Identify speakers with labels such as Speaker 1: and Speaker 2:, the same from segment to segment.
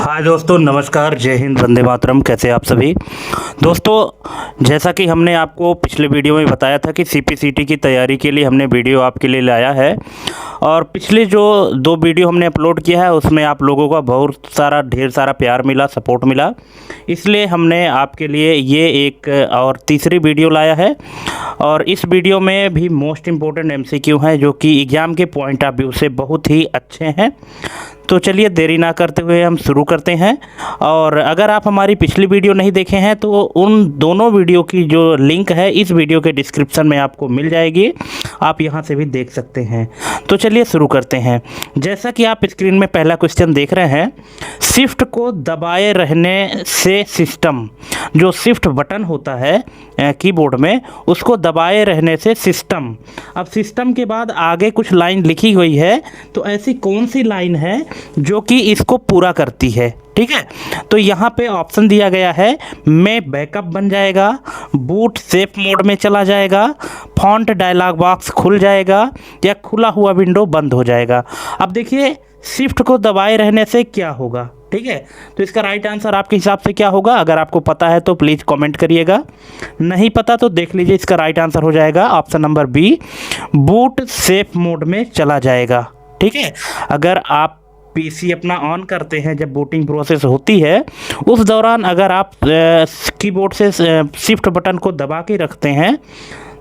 Speaker 1: हाय दोस्तों, नमस्कार, जय हिंद, वंदे मातरम। कैसे आप सभी दोस्तों। जैसा कि हमने आपको पिछले वीडियो में बताया था कि सीपीसीटी की तैयारी के लिए हमने वीडियो आपके लिए लाया है और पिछले जो 2 वीडियो हमने अपलोड किया है उसमें आप लोगों का बहुत सारा ढेर सारा प्यार मिला, सपोर्ट मिला, इसलिए हमने आपके लिए ये एक और तीसरी वीडियो लाया है। और इस वीडियो में भी मोस्ट इम्पोर्टेंट एमसीक्यू हैं जो कि एग्ज़ाम के पॉइंट ऑफ व्यू से बहुत ही अच्छे हैं। तो चलिए देरी ना करते हुए हम शुरू करते हैं। और अगर आप हमारी पिछली वीडियो नहीं देखे हैं तो उन दोनों वीडियो की जो लिंक है इस वीडियो के डिस्क्रिप्शन में आपको मिल जाएगी, आप यहां से भी देख सकते हैं। तो चलिए शुरू करते हैं। जैसा कि आप स्क्रीन में पहला क्वेश्चन देख रहे हैं, शिफ्ट को दबाए रहने से सिस्टम, जो शिफ्ट बटन होता है कीबोर्ड में उसको दबाए रहने से सिस्टम। अब सिस्टम के बाद आगे कुछ लाइन लिखी हुई है, तो ऐसी कौन सी लाइन है जो कि इसको पूरा करती है? ठीक है, तो यहाँ पे ऑप्शन दिया गया है, में बैकअप बन जाएगा, बूट सेफ मोड में चला जाएगा, फॉन्ट डायलॉग बॉक्स खुल जाएगा या खुला हुआ विंडो बंद हो जाएगा। अब देखिए शिफ्ट को दबाए रहने से क्या होगा, ठीक है। तो इसका राइट आंसर आपके हिसाब से क्या होगा? अगर आपको पता है तो प्लीज़ कमेंट करिएगा, नहीं पता तो देख लीजिए। इसका राइट आंसर हो जाएगा option number B, boot safe mode में चला जाएगा। ठीक है, अगर आप पीसी अपना ऑन करते हैं जब बूटिंग प्रोसेस होती है उस दौरान अगर आप कीबोर्ड से शिफ्ट बटन को दबा के रखते हैं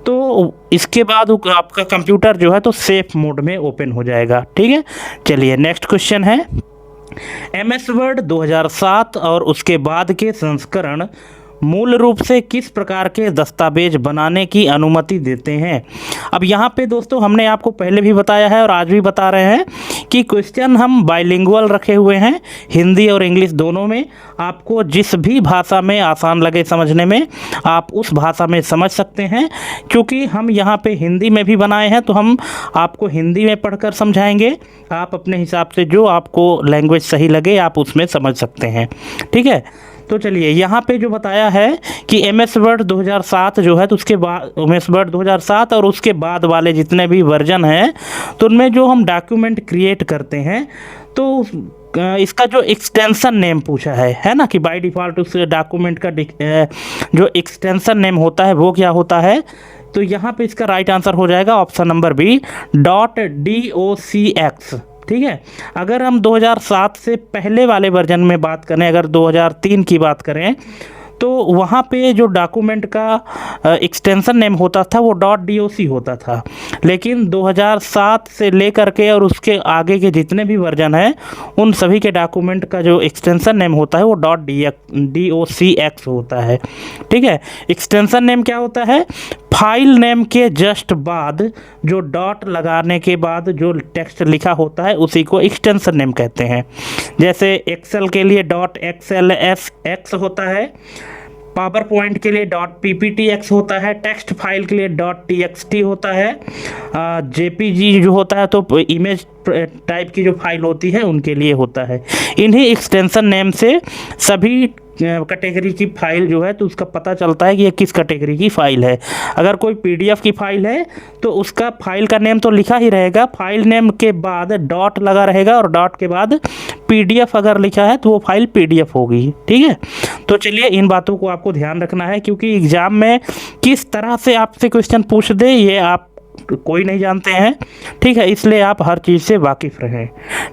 Speaker 1: तो इसके बाद आपका कंप्यूटर जो है तो सेफ मोड में ओपन हो जाएगा। ठीक है, चलिए नेक्स्ट क्वेश्चन है, एमएस वर्ड 2007 और उसके बाद के संस्करण मूल रूप से किस प्रकार के दस्तावेज बनाने की अनुमति देते हैं? अब यहाँ पे दोस्तों हमने आपको पहले भी बताया है और आज भी बता रहे हैं कि क्वेश्चन हम बाइलिंगुअल रखे हुए हैं, हिंदी और इंग्लिश दोनों में। आपको जिस भी भाषा में आसान लगे समझने में आप उस भाषा में समझ सकते हैं। क्योंकि हम यहाँ पे हिंदी में भी बनाए हैं तो हम आपको हिंदी में पढ़कर समझाएंगे, आप अपने हिसाब से जो आपको लैंग्वेज सही लगे आप उसमें समझ सकते हैं। ठीक है, तो चलिए यहाँ पे जो बताया है कि एमएस वर्ड 2007 जो है तो उसके बाद एमएस वर्ड 2007 और उसके बाद वाले जितने भी वर्जन हैं तो उनमें जो हम डॉक्यूमेंट क्रिएट करते हैं तो इसका जो एक्सटेंशन नेम पूछा है ना, कि बाय डिफ़ॉल्ट उस डॉक्यूमेंट का जो एक्सटेंशन नेम होता है वो क्या होता है? तो यहाँ पे इसका राइट आंसर हो जाएगा ऑप्शन नंबर बी, .docx। ठीक है, अगर हम 2007 से पहले वाले वर्जन में बात करें, अगर 2003 की बात करें तो वहाँ पे जो डॉक्यूमेंट का एक्सटेंशन नेम होता था वो .doc होता था। लेकिन 2007 से लेकर के और उसके आगे के जितने भी वर्जन हैं उन सभी के डॉक्यूमेंट का जो एक्सटेंशन नेम होता है वो .docx होता है। ठीक है, एक्सटेंशन नेम क्या होता है? फाइल नेम के जस्ट बाद जो डॉट लगाने के बाद जो टेक्स्ट लिखा होता है उसी को एक्सटेंशन नेम कहते हैं। जैसे एक्सेल के लिए .xlsx होता है, पावर पॉइंट के लिए .pptx होता है, टेक्स्ट फाइल के लिए .txt होता है, जेपीजी जो होता है तो इमेज टाइप की जो फाइल होती है उनके लिए होता है। इन्हीं एक्सटेंशन नेम से सभी कैटेगरी की फाइल जो है तो उसका पता चलता है कि ये किस कैटेगरी की फ़ाइल है। अगर कोई पीडीएफ की फ़ाइल है तो उसका फाइल का नेम तो लिखा ही रहेगा, फाइल नेम के बाद डॉट लगा रहेगा और डॉट के बाद पीडीएफ अगर लिखा है तो वो फाइल पीडीएफ होगी। ठीक है, तो चलिए इन बातों को आपको ध्यान रखना है क्योंकि एग्ज़ाम में किस तरह से आपसे क्वेश्चन पूछ दे ये आप कोई नहीं जानते हैं। ठीक है, इसलिए आप हर चीज़ से वाकिफ़ रहें।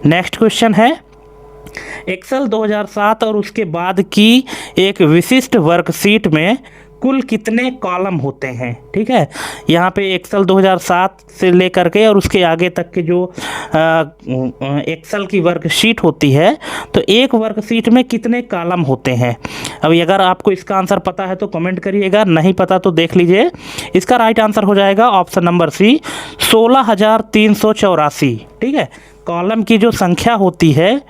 Speaker 1: नेक्स्ट क्वेश्चन है, एक्सेल 2007 और उसके बाद की एक विशिष्ट वर्कशीट में कुल कितने कॉलम होते हैं? ठीक है, यहाँ पे एक्सेल 2007 से लेकर के और उसके आगे तक के जो एक्सेल की वर्कशीट होती है तो एक वर्कशीट में कितने कॉलम होते हैं? अभी अगर आपको इसका आंसर पता है तो कमेंट करिएगा, नहीं पता तो देख लीजिए। इसका राइट आंसर हो जाएगा ऑप्शन नंबर सी, 16,384। ठीक है, कॉलम की जो संख्या होती है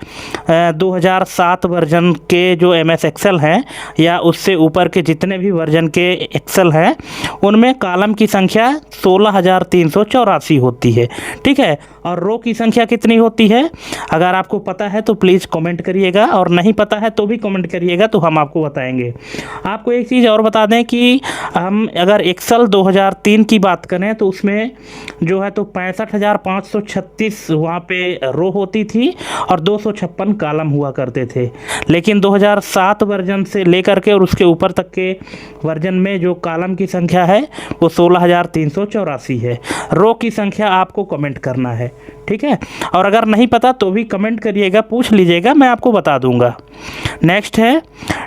Speaker 1: 2007 वर्जन के जो एमएस एक्सेल हैं या उससे ऊपर के जितने भी वर्जन के एक्सेल हैं उनमें कॉलम की संख्या 16,384 होती है। ठीक है, और रो की संख्या कितनी होती है। अगर आपको पता है तो प्लीज़ कमेंट करिएगा, और नहीं पता है तो भी कमेंट करिएगा, तो हम आपको बताएंगे। आपको एक चीज़ और बता दें कि हम अगर एक्सेल 2003 की बात करें तो उसमें जो है तो 65,536 वहाँ पे रो होती थी और 256 कॉलम हुआ करते थे। लेकिन 2007 वर्जन से लेकर के और उसके ऊपर तक के वर्जन में जो कॉलम की संख्या है वो 16,384 है। रो की संख्या आपको कमेंट करना है, ठीक है। और अगर नहीं पता तो भी कमेंट करिएगा, पूछ लीजिएगा, मैं आपको बता दूंगा। नेक्स्ट है,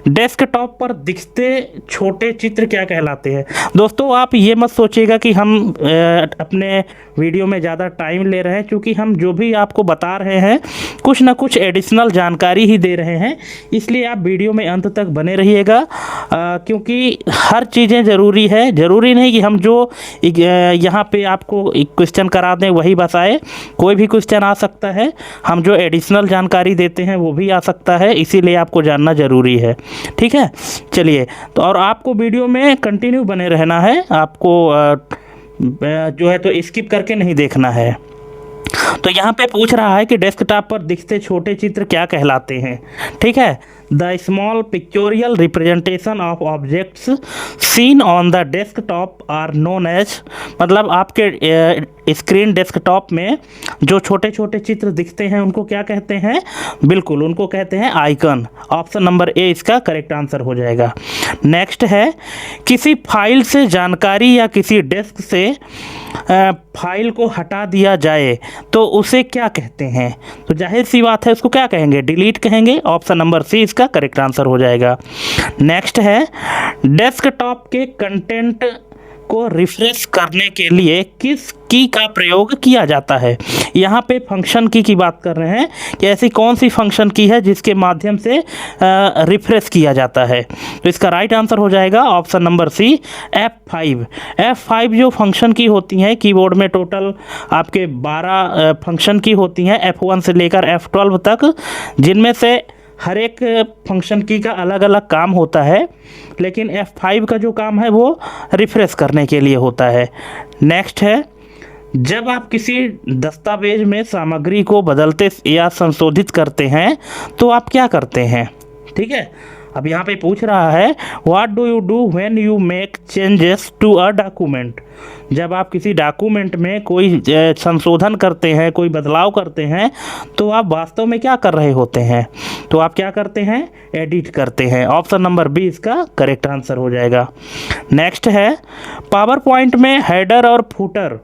Speaker 1: डेस्कटॉप पर दिखते छोटे चित्र क्या कहलाते हैं। दोस्तों आप ये मत सोचिएगा कि हम अपने वीडियो में ज़्यादा टाइम ले रहे हैं, क्योंकि हम जो भी आपको बता रहे हैं कुछ ना कुछ एडिशनल जानकारी ही दे रहे हैं, इसलिए आप वीडियो में अंत तक बने रहिएगा, क्योंकि हर चीज़ें ज़रूरी है। ज़रूरी नहीं कि हम जो यहाँ पे आपको क्वेश्चन करा दें वही बस आए, कोई भी क्वेश्चन आ सकता है। हम जो एडिशनल जानकारी देते हैं वो भी आ सकता है, इसीलिए आपको जानना ज़रूरी है, ठीक है। चलिए, तो और आपको वीडियो में कंटिन्यू बने रहना है, आपको जो है तो स्किप करके नहीं देखना है। तो यहाँ पे पूछ रहा है कि डेस्कटॉप पर दिखते छोटे चित्र क्या कहलाते हैं, ठीक है। The small pictorial representation of objects seen on the desktop are known as, मतलब आपके स्क्रीन डेस्कटॉप में जो छोटे छोटे चित्र दिखते हैं उनको क्या कहते हैं, बिल्कुल उनको कहते हैं आइकन। ऑप्शन नंबर ए इसका करेक्ट आंसर हो जाएगा। नेक्स्ट है, किसी फाइल से जानकारी या किसी डेस्क से फाइल को हटा दिया जाए तो उसे क्या कहते हैं। तो जाहिर सी बात है उसको क्या कहेंगे, डिलीट कहेंगे। ऑप्शन नंबर सी इसका करेक्ट आंसर हो जाएगा। नेक्स्ट है, डेस्कटॉप के कंटेंट को रिफ्रेश करने के लिए किस की का प्रयोग किया जाता है। यहाँ पे फंक्शन की बात कर रहे हैं कि ऐसी कौन सी फंक्शन की है जिसके माध्यम से रिफ्रेश किया जाता है। तो इसका राइट आंसर हो जाएगा ऑप्शन नंबर सी, F5। F5 जो फंक्शन की होती हैं, कीबोर्ड में टोटल आपके 12 फंक्शन की होती हैं, F1 से लेकर F12 तक, जिनमें से हर एक फंक्शन की का अलग अलग काम होता है, लेकिन F5 का जो काम है वो रिफ्रेश करने के लिए होता है। नेक्स्ट है, जब आप किसी दस्तावेज में सामग्री को बदलते या संशोधित करते हैं तो आप क्या करते हैं, ठीक है। अब यहाँ पे पूछ रहा है, what do you do when you make changes to a document. जब आप किसी डॉक्यूमेंट में कोई संशोधन करते हैं, कोई बदलाव करते हैं, तो आप वास्तव में क्या कर रहे होते हैं। तो आप क्या करते हैं, एडिट करते हैं। ऑप्शन नंबर बी इसका करेक्ट आंसर हो जाएगा। नेक्स्ट है, पावर पॉइंट में हेडर और फुटर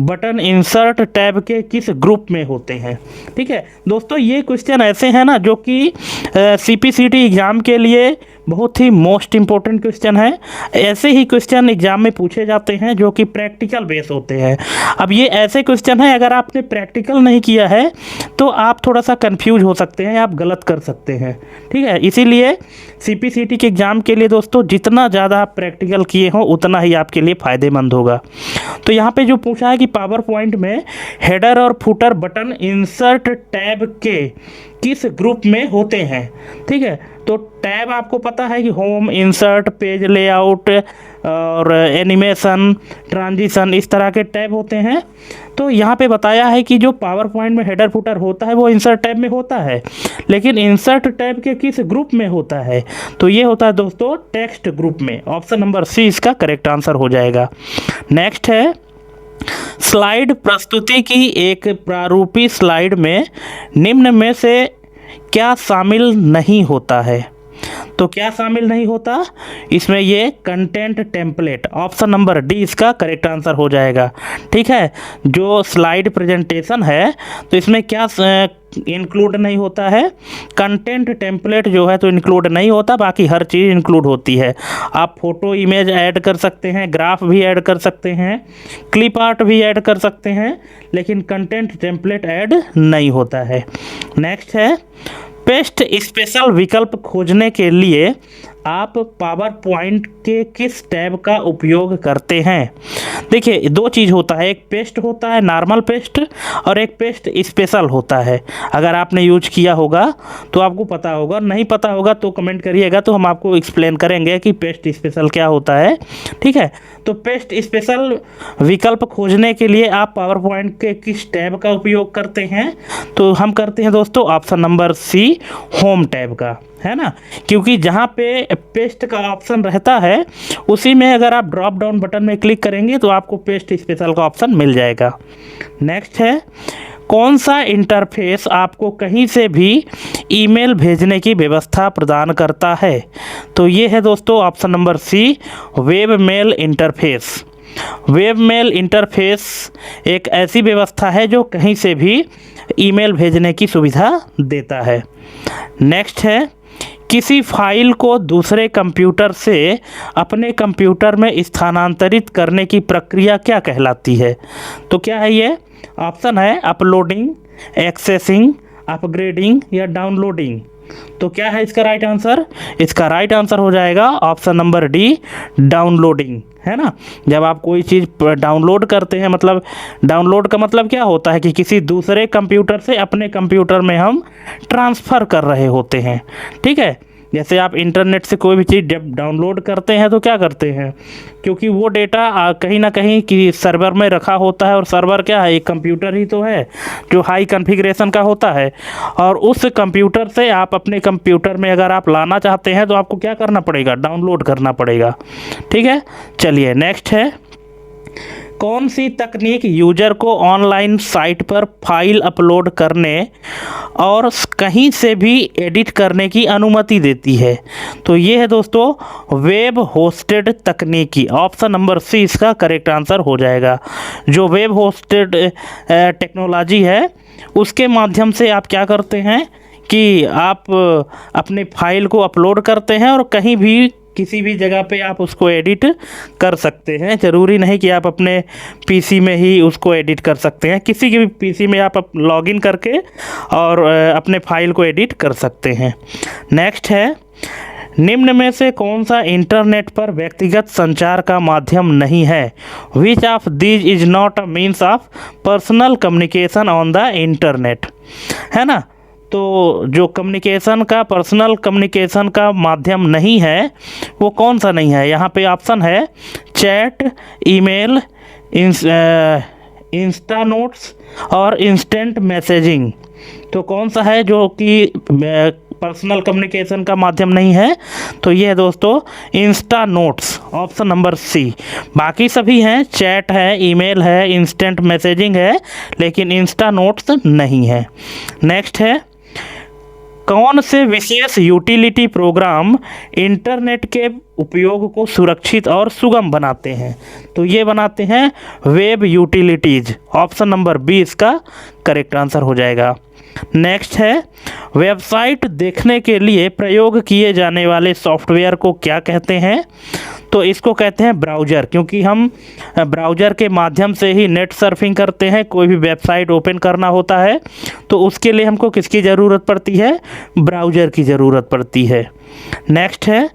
Speaker 1: बटन इंसर्ट टैब के किस ग्रुप में होते हैं, ठीक है। दोस्तों ये क्वेश्चन ऐसे हैं ना जो कि CPCT एग्ज़ाम के लिए बहुत ही मोस्ट इम्पोर्टेंट क्वेश्चन है। ऐसे ही क्वेश्चन एग्ज़ाम में पूछे जाते हैं जो कि प्रैक्टिकल बेस होते हैं। अब ये ऐसे क्वेश्चन हैं, अगर आपने प्रैक्टिकल नहीं किया है तो आप थोड़ा सा कंफ्यूज हो सकते हैं, आप गलत कर सकते हैं, ठीक है। इसीलिए CPCT के एग्ज़ाम के लिए दोस्तों जितना ज़्यादा आप प्रैक्टिकल किए हों उतना ही आपके लिए फ़ायदेमंद होगा। तो यहाँ पे जो पूछा है कि पावर पॉइंट में हेडर और फुटर बटन इंसर्ट टैब के किस ग्रुप में होते हैं, ठीक है। तो टैब आपको पता है कि होम, इंसर्ट, पेज लेआउट और एनिमेशन, ट्रांजिशन, इस तरह के टैब होते हैं। तो यहाँ पे बताया है कि जो पावर पॉइंट में हेडर फुटर होता है वो इंसर्ट टैब में होता है, लेकिन इंसर्ट टैब के किस ग्रुप में होता है, तो ये होता है दोस्तों टेक्स्ट ग्रुप में। ऑप्शन नंबर सी इसका करेक्ट आंसर हो जाएगा। नेक्स्ट है, स्लाइड प्रस्तुति की एक प्रारूपी स्लाइड में निम्न में से क्या शामिल नहीं होता है। तो क्या शामिल नहीं होता, इसमें ये content template. Option number D इसका करेक्ट आंसर हो जाएगा, ठीक है। जो स्लाइड प्रेजेंटेशन है तो इसमें क्या इंक्लूड नहीं होता है, कंटेंट टेम्पलेट जो है तो इंक्लूड नहीं होता, बाकी हर चीज़ इंक्लूड होती है। आप फोटो इमेज ऐड कर सकते हैं, ग्राफ भी ऐड कर सकते हैं, क्लिप आर्ट भी ऐड कर सकते हैं, लेकिन कंटेंट टेम्पलेट ऐड नहीं होता है। नेक्स्ट है, पेस्ट स्पेशल विकल्प खोजने के लिए आप पावर पॉइंट के किस टैब का उपयोग करते हैं। देखिए, दो चीज़ होता है, एक पेस्ट होता है नॉर्मल पेस्ट और एक पेस्ट स्पेशल होता है। अगर आपने यूज किया होगा तो आपको पता होगा, नहीं पता होगा तो कमेंट करिएगा, तो हम आपको एक्सप्लेन करेंगे कि पेस्ट स्पेशल क्या होता है। ठीक है, तो पेस्ट स्पेशल विकल्प खोजने के लिए आप पावर पॉइंट के किस टैब का उपयोग करते हैं, तो हम करते हैं दोस्तों option number C, home tab का, है ना। क्योंकि जहाँ पे पेस्ट का ऑप्शन रहता है उसी में अगर आप ड्रॉप डाउन बटन में क्लिक करेंगे तो आपको पेस्ट स्पेशल का ऑप्शन मिल जाएगा। नेक्स्ट है, कौन सा इंटरफेस आपको कहीं से भी ईमेल भेजने की व्यवस्था प्रदान करता है, तो ये है दोस्तों option number C, web mail interface. Web mail interface एक ऐसी व्यवस्था है जो कहीं से भी ईमेल भेजने की सुविधा देता है। नेक्स्ट है, किसी फाइल को दूसरे कंप्यूटर से अपने कंप्यूटर में स्थानांतरित करने की प्रक्रिया क्या कहलाती है, तो क्या है ये, ऑप्शन है अपलोडिंग, एक्सेसिंग, अपग्रेडिंग या डाउनलोडिंग। तो क्या है इसका राइट आंसर, इसका राइट आंसर हो जाएगा ऑप्शन नंबर डी, डाउनलोडिंग, है ना। जब आप कोई चीज़ डाउनलोड करते हैं, मतलब डाउनलोड का मतलब क्या होता है कि किसी दूसरे कंप्यूटर से अपने कंप्यूटर में हम ट्रांसफ़र कर रहे होते हैं। ठीक है, जैसे आप इंटरनेट से कोई भी चीज़ जब डाउनलोड करते हैं तो क्या करते हैं, क्योंकि वो डेटा कहीं ना कहीं की सर्वर में रखा होता है, और सर्वर क्या है, एक कंप्यूटर ही तो है जो हाई कॉन्फ़िगरेशन का होता है, और उस कंप्यूटर से आप अपने कंप्यूटर में अगर आप लाना चाहते हैं तो आपको क्या करना पड़ेगा, डाउनलोड करना पड़ेगा। ठीक है, चलिए नेक्स्ट है, कौन सी तकनीक यूजर को ऑनलाइन साइट पर फाइल अपलोड करने और कहीं से भी एडिट करने की अनुमति देती है, तो ये है दोस्तों वेब होस्टेड तकनीकी। ऑप्शन नंबर सी इसका करेक्ट आंसर हो जाएगा। जो वेब होस्टेड टेक्नोलॉजी है उसके माध्यम से आप क्या करते हैं कि आप अपने फाइल को अपलोड करते हैं और कहीं भी किसी भी जगह पे आप उसको एडिट कर सकते हैं। ज़रूरी नहीं कि आप अपने पीसी में ही उसको एडिट कर सकते हैं, किसी के भी पीसी में आप लॉगिन करके और अपने फाइल को एडिट कर सकते हैं। नेक्स्ट है, निम्न में से कौन सा इंटरनेट पर व्यक्तिगत संचार का माध्यम नहीं है, which of these is not a means of personal communication on the internet, है ना। तो जो कम्युनिकेशन का, पर्सनल कम्युनिकेशन का माध्यम नहीं है वो कौन सा नहीं है, यहाँ पे ऑप्शन है चैट, ईमेल, इंस्टा नोट्स और इंस्टेंट मैसेजिंग। तो कौन सा है जो कि पर्सनल कम्युनिकेशन का माध्यम नहीं है, तो ये है दोस्तों insta notes, option number C. बाकी सभी हैं, चैट है, ईमेल है, इंस्टेंट मैसेजिंग है, लेकिन इंस्टा नोट्स नहीं है। नेक्स्ट है, कौन से विशेष यूटिलिटी प्रोग्राम इंटरनेट के उपयोग को सुरक्षित और सुगम बनाते हैं, तो ये बनाते हैं web utilities. Option number B इसका करेक्ट आंसर हो जाएगा। नेक्स्ट है, वेबसाइट देखने के लिए प्रयोग किए जाने वाले सॉफ्टवेयर को क्या कहते हैं, तो इसको कहते हैं ब्राउज़र, क्योंकि हम ब्राउज़र के माध्यम से ही नेट सर्फिंग करते हैं। कोई भी वेबसाइट ओपन करना होता है तो उसके लिए हमको किसकी ज़रूरत पड़ती है, ब्राउज़र की ज़रूरत पड़ती है। नेक्स्ट है,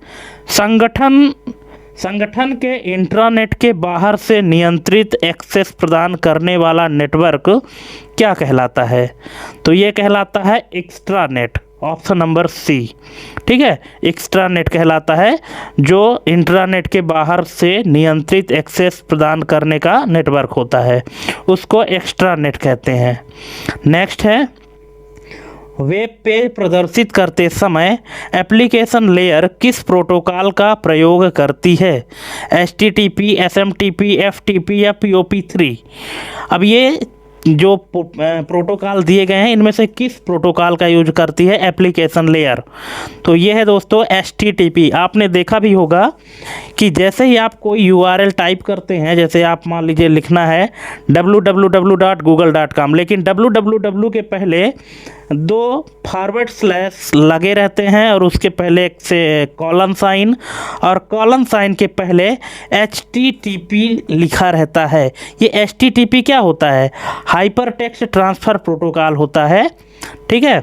Speaker 1: संगठन के इंट्रानेट के बाहर से नियंत्रित एक्सेस प्रदान करने वाला नेटवर्क क्या कहलाता है, तो ये कहलाता है एक्स्ट्रानेट, ऑप्शन नंबर सी। ठीक है, एक्स्ट्रानेट कहलाता है जो इंट्रानेट के बाहर से नियंत्रित एक्सेस प्रदान करने का नेटवर्क होता है, उसको एक्स्ट्रानेट कहते हैं। नेक्स्ट है, वेब पेज प्रदर्शित करते समय एप्लीकेशन लेयर किस प्रोटोकॉल का प्रयोग करती है, HTTP, SMTP, FTP या POP3। अब ये जो प्रोटोकॉल दिए गए हैं इनमें से किस प्रोटोकॉल का यूज करती है एप्लीकेशन लेयर, तो ये है दोस्तों HTTP। आपने देखा भी होगा कि जैसे ही आप कोई URL टाइप करते हैं, जैसे आप मान लीजिए लिखना है www.google.com, लेकिन www के पहले 2 फॉरवर्ड स्लैश लगे रहते हैं और उसके पहले एक से कॉलन साइन, और कॉलन साइन के पहले HTTP लिखा रहता है। ये HTTP क्या होता है, हाइपर टेक्स्ट ट्रांसफ़र प्रोटोकॉल होता है। ठीक है,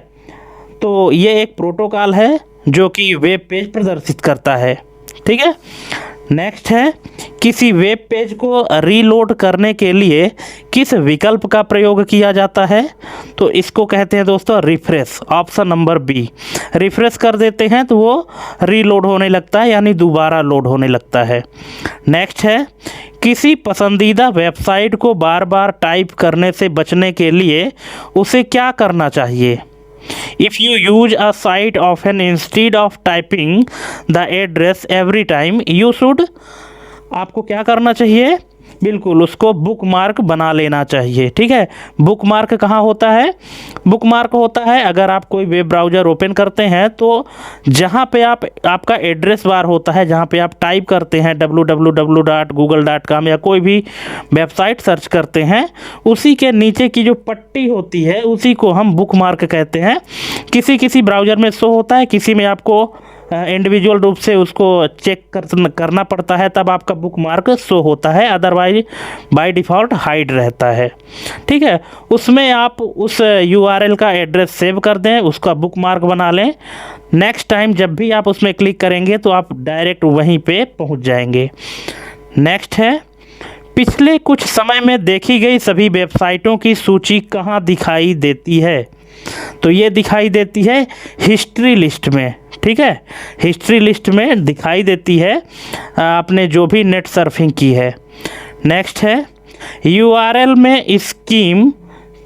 Speaker 1: तो ये एक प्रोटोकॉल है जो कि वेब पेज प्रदर्शित करता है। ठीक है, नेक्स्ट है, किसी वेब पेज को रीलोड करने के लिए किस विकल्प का प्रयोग किया जाता है? तो इसको कहते हैं दोस्तों refresh. Option number B, refresh कर देते हैं तो वो रीलोड होने लगता है, यानी दोबारा लोड होने लगता है। नेक्स्ट है, किसी पसंदीदा वेबसाइट को बार बार टाइप करने से बचने के लिए उसे क्या करना चाहिए? If you use a site often instead of typing the address every time, you should, आपको क्या करना चाहिए? बिल्कुल उसको बुक मार्क बना लेना चाहिए। ठीक है, बुक मार्क कहाँ होता है? बुक मार्क होता है अगर आप कोई वेब ब्राउज़र ओपन करते हैं तो जहाँ पे आपका एड्रेस बार होता है, जहाँ पे आप टाइप करते हैं www.google.com या कोई भी वेबसाइट सर्च करते हैं, उसी के नीचे की जो पट्टी होती है उसी को हम बुक मार्क कहते हैं। किसी किसी ब्राउज़र में शो होता है, किसी में आपको इंडिविजुअल रूप से उसको चेक करना पड़ता है, तब आपका बुक मार्क शो होता है, अदरवाइज बाय डिफ़ॉल्ट हाइड रहता है। ठीक है, उसमें आप उस URL का एड्रेस सेव कर दें, उसका बुक मार्क बना लें। नेक्स्ट टाइम जब भी आप उसमें क्लिक करेंगे तो आप डायरेक्ट वहीं पे पहुंच जाएंगे। नेक्स्ट है, पिछले कुछ समय में देखी गई सभी वेबसाइटों की सूची कहाँ दिखाई देती है? तो ये दिखाई देती है हिस्ट्री लिस्ट में। ठीक है, हिस्ट्री लिस्ट में दिखाई देती है आपने जो भी नेट सर्फिंग की है। नेक्स्ट है, URL में स्कीम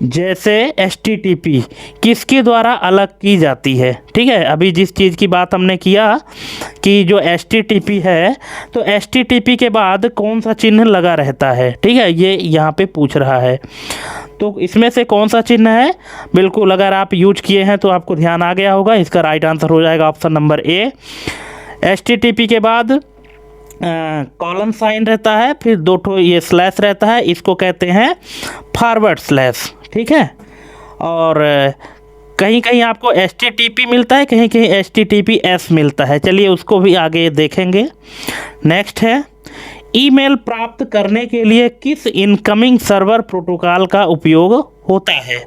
Speaker 1: जैसे HTTP किसके द्वारा अलग की जाती है? ठीक है, अभी जिस चीज़ की बात हमने किया कि जो HTTP है, तो HTTP के बाद कौन सा चिन्ह लगा रहता है? ठीक है, ये यहाँ पे पूछ रहा है, तो इसमें से कौन सा चिन्ह है? बिल्कुल अगर आप यूज किए हैं तो आपको ध्यान आ गया होगा, इसका राइट आंसर हो जाएगा ऑप्शन नंबर ए। HTTP के बाद कॉलन साइन रहता है, फिर दो ठो ये स्लैश रहता है, इसको कहते हैं फॉरवर्ड स्लैश। ठीक है, और कहीं कहीं आपको HTTP मिलता है, कहीं कहीं HTTPS मिलता है, चलिए उसको भी आगे देखेंगे। नेक्स्ट है, ईमेल प्राप्त करने के लिए किस इनकमिंग सर्वर प्रोटोकॉल का उपयोग होता है?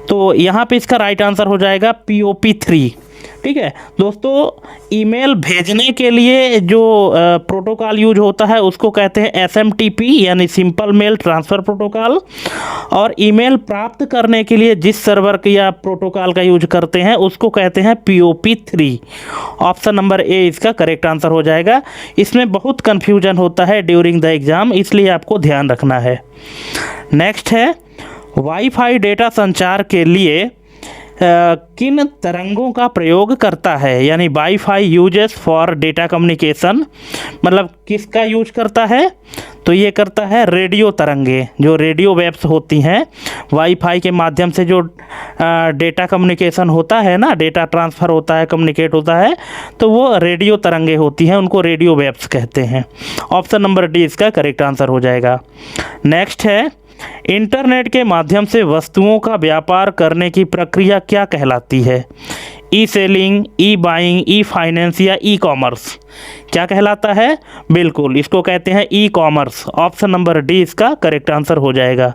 Speaker 1: तो यहाँ पे इसका राइट आंसर हो जाएगा POP3। ठीक है दोस्तों, ईमेल भेजने के लिए जो प्रोटोकॉल यूज होता है उसको कहते हैं SMTP यानी सिंपल मेल ट्रांसफ़र प्रोटोकॉल, और ईमेल प्राप्त करने के लिए जिस सर्वर के या प्रोटोकॉल का यूज करते हैं उसको कहते हैं POP3। ऑप्शन नंबर ए इसका करेक्ट आंसर हो जाएगा। इसमें बहुत कन्फ्यूजन होता है ड्यूरिंग द एग्ज़ाम, इसलिए आपको ध्यान रखना है। नेक्स्ट है, वाईफाई डेटा संचार के लिए किन तरंगों का प्रयोग करता है? यानी wifi uses for data communication, मतलब किसका यूज करता है? तो ये करता है रेडियो तरंगे, जो रेडियो वेव्स होती हैं वाईफाई के माध्यम से जो डेटा कम्युनिकेशन होता है ना, डेटा ट्रांसफ़र होता है, कम्युनिकेट होता है, तो वो रेडियो तरंगे होती हैं, उनको रेडियो वेव्स कहते हैं। ऑप्शन नंबर डी इसका करेक्ट आंसर हो जाएगा। नेक्स्ट है, इंटरनेट के माध्यम से वस्तुओं का व्यापार करने की प्रक्रिया क्या कहलाती है? ई सेलिंग, ई बाइंग, ई फाइनेंस या ई कॉमर्स? क्या कहलाता है? बिल्कुल इसको कहते हैं e commerce. Option number D इसका करेक्ट आंसर हो जाएगा।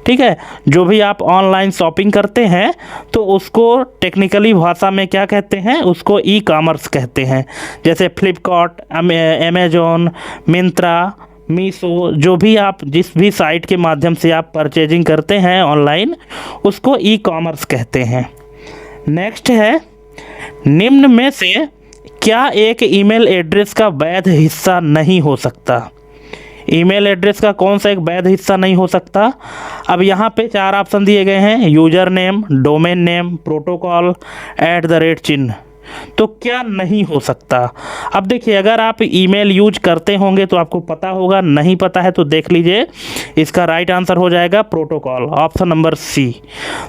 Speaker 1: ठीक है, जो भी आप ऑनलाइन शॉपिंग करते हैं तो उसको टेक्निकली भाषा में क्या कहते हैं? उसको ई कॉमर्स कहते हैं। जैसे फ्लिपकार्ट, अमेजोन, मिंत्रा, मीशो, जो भी आप जिस भी साइट के माध्यम से आप परचेजिंग करते हैं ऑनलाइन, उसको ई कॉमर्स कहते हैं। नेक्स्ट है, निम्न में से क्या एक ईमेल एड्रेस का वैध हिस्सा नहीं हो सकता? ईमेल एड्रेस का कौन सा एक वैध हिस्सा नहीं हो सकता? अब यहाँ पे 4 ऑप्शन दिए गए हैं, user name, domain name, protocol, @ चिन्ह। तो क्या नहीं हो सकता? अब देखिए, अगर आप ईमेल यूज करते होंगे तो आपको पता होगा, नहीं पता है तो देख लीजिए, इसका राइट आंसर हो जाएगा प्रोटोकॉल। ऑप्शन नंबर सी।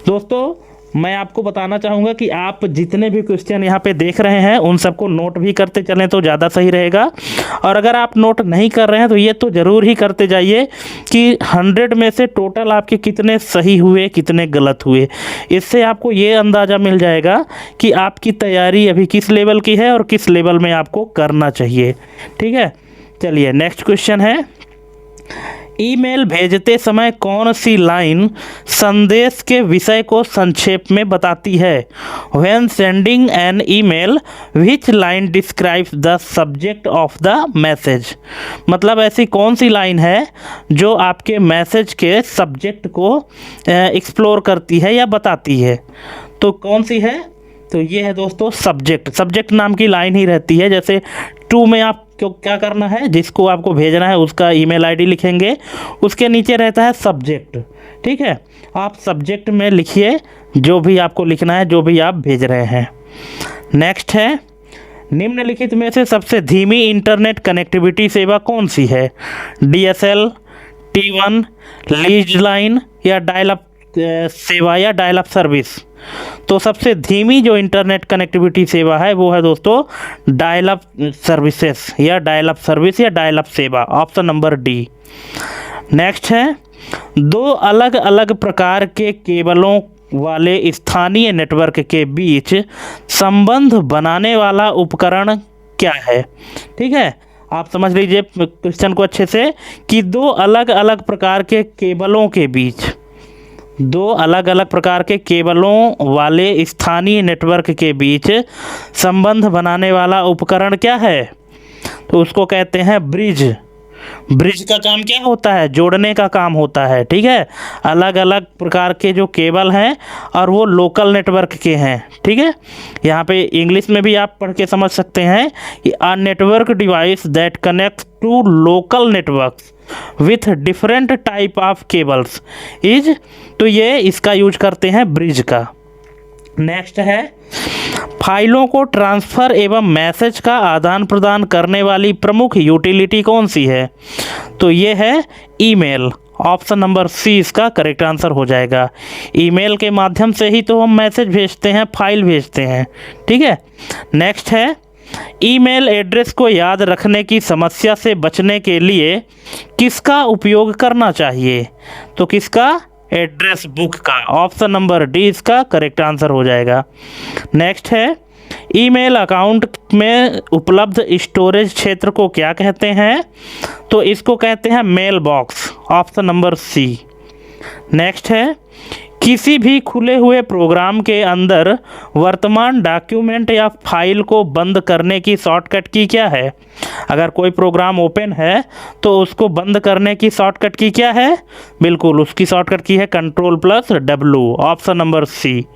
Speaker 1: दोस्तों मैं आपको बताना चाहूँगा कि आप जितने भी क्वेश्चन यहाँ पे देख रहे हैं उन सबको नोट भी करते चलें तो ज़्यादा सही रहेगा, और अगर आप नोट नहीं कर रहे हैं तो ये तो ज़रूर ही करते जाइए कि 100 में से टोटल आपके कितने सही हुए, कितने गलत हुए। इससे आपको ये अंदाज़ा मिल जाएगा कि आपकी तैयारी अभी किस लेवल की है और किस लेवल में आपको करना चाहिए। ठीक है, चलिए नेक्स्ट क्वेश्चन है, ईमेल भेजते समय कौन सी लाइन संदेश के विषय को संक्षेप में बताती है? When sending an email, which line describes the subject of the message? मतलब ऐसी कौन सी लाइन है जो आपके मैसेज के सब्जेक्ट को एक्सप्लोर करती है या बताती है? तो कौन सी है? तो ये है दोस्तों सब्जेक्ट नाम की लाइन ही रहती है। जैसे टू में आप क्या करना है, जिसको आपको भेजना है उसका ईमेल आईडी लिखेंगे, उसके नीचे रहता है सब्जेक्ट। ठीक है, आप सब्जेक्ट में लिखिए जो भी आपको लिखना है, जो भी आप भेज रहे हैं। नेक्स्ट है, निम्नलिखित में से सबसे धीमी इंटरनेट कनेक्टिविटी सेवा कौन सी है? DSL, T1, लीज लाइन या डायल अप सेवा या डायल अप सर्विस? तो सबसे धीमी जो इंटरनेट कनेक्टिविटी सेवा है वो है दोस्तों डायल अप सर्विसेज या डायल अप सर्विस या डायल अप सेवा, ऑप्शन नंबर डी। नेक्स्ट है, दो अलग अलग प्रकार के केबलों वाले स्थानीय नेटवर्क के बीच संबंध बनाने वाला उपकरण क्या है? ठीक है, आप समझ लीजिए क्वेश्चन को अच्छे से कि दो अलग अलग प्रकार के केबलों के बीच, दो अलग अलग प्रकार के केबलों वाले स्थानीय नेटवर्क के बीच संबंध बनाने वाला उपकरण क्या है? तो उसको कहते हैं ब्रिज। ब्रिज का काम क्या होता है? जोड़ने का काम होता है। ठीक है, अलग अलग प्रकार के जो केबल हैं और वो लोकल नेटवर्क के हैं। ठीक है, यहाँ पे इंग्लिश में भी आप पढ़ के समझ सकते हैं कि a network device that connect to local networks with different type of cables is, तो ये इसका यूज करते हैं ब्रिज का। नेक्स्ट है, फाइलों को ट्रांसफ़र एवं मैसेज का आदान प्रदान करने वाली प्रमुख यूटिलिटी कौन सी है? तो ये है ईमेल, ऑप्शन नंबर सी इसका करेक्ट आंसर हो जाएगा। ईमेल के माध्यम से ही तो हम मैसेज भेजते हैं, फाइल भेजते हैं। ठीक है, नेक्स्ट है, ईमेल एड्रेस को याद रखने की समस्या से बचने के लिए किसका उपयोग करना चाहिए? तो किसका? एड्रेस बुक का, ऑप्शन नंबर डी इसका करेक्ट आंसर हो जाएगा। नेक्स्ट है, ईमेल अकाउंट में उपलब्ध स्टोरेज क्षेत्र को क्या कहते हैं? तो इसको कहते हैं mail box, option number C. Next है, किसी भी खुले हुए प्रोग्राम के अंदर वर्तमान डॉक्यूमेंट या फाइल को बंद करने की शॉर्टकट की क्या है? अगर कोई प्रोग्राम ओपन है तो उसको बंद करने की शॉर्टकट की क्या है? बिल्कुल, उसकी शॉर्टकट की है Ctrl+W, ऑप्शन नंबर सी।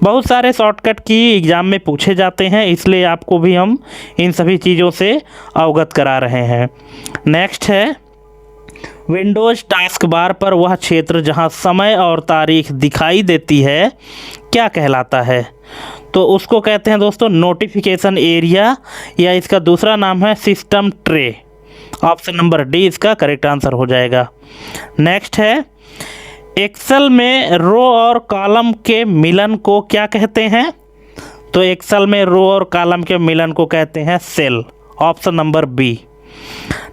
Speaker 1: बहुत सारे शॉर्टकट की एग्ज़ाम में पूछे जाते हैं, इसलिए आपको भी हम इन सभी चीज़ों से अवगत करा रहे हैं। नेक्स्ट है, विंडोज़ टास्क बार पर वह क्षेत्र जहां समय और तारीख दिखाई देती है क्या कहलाता है? तो उसको कहते हैं दोस्तों नोटिफिकेशन एरिया, या इसका दूसरा नाम है system tray, option number D इसका करेक्ट आंसर हो जाएगा। नेक्स्ट है, एक्सेल में रो और कॉलम के मिलन को क्या कहते हैं? तो एक्सेल में रो और कॉलम के मिलन को कहते हैं cell, option number B.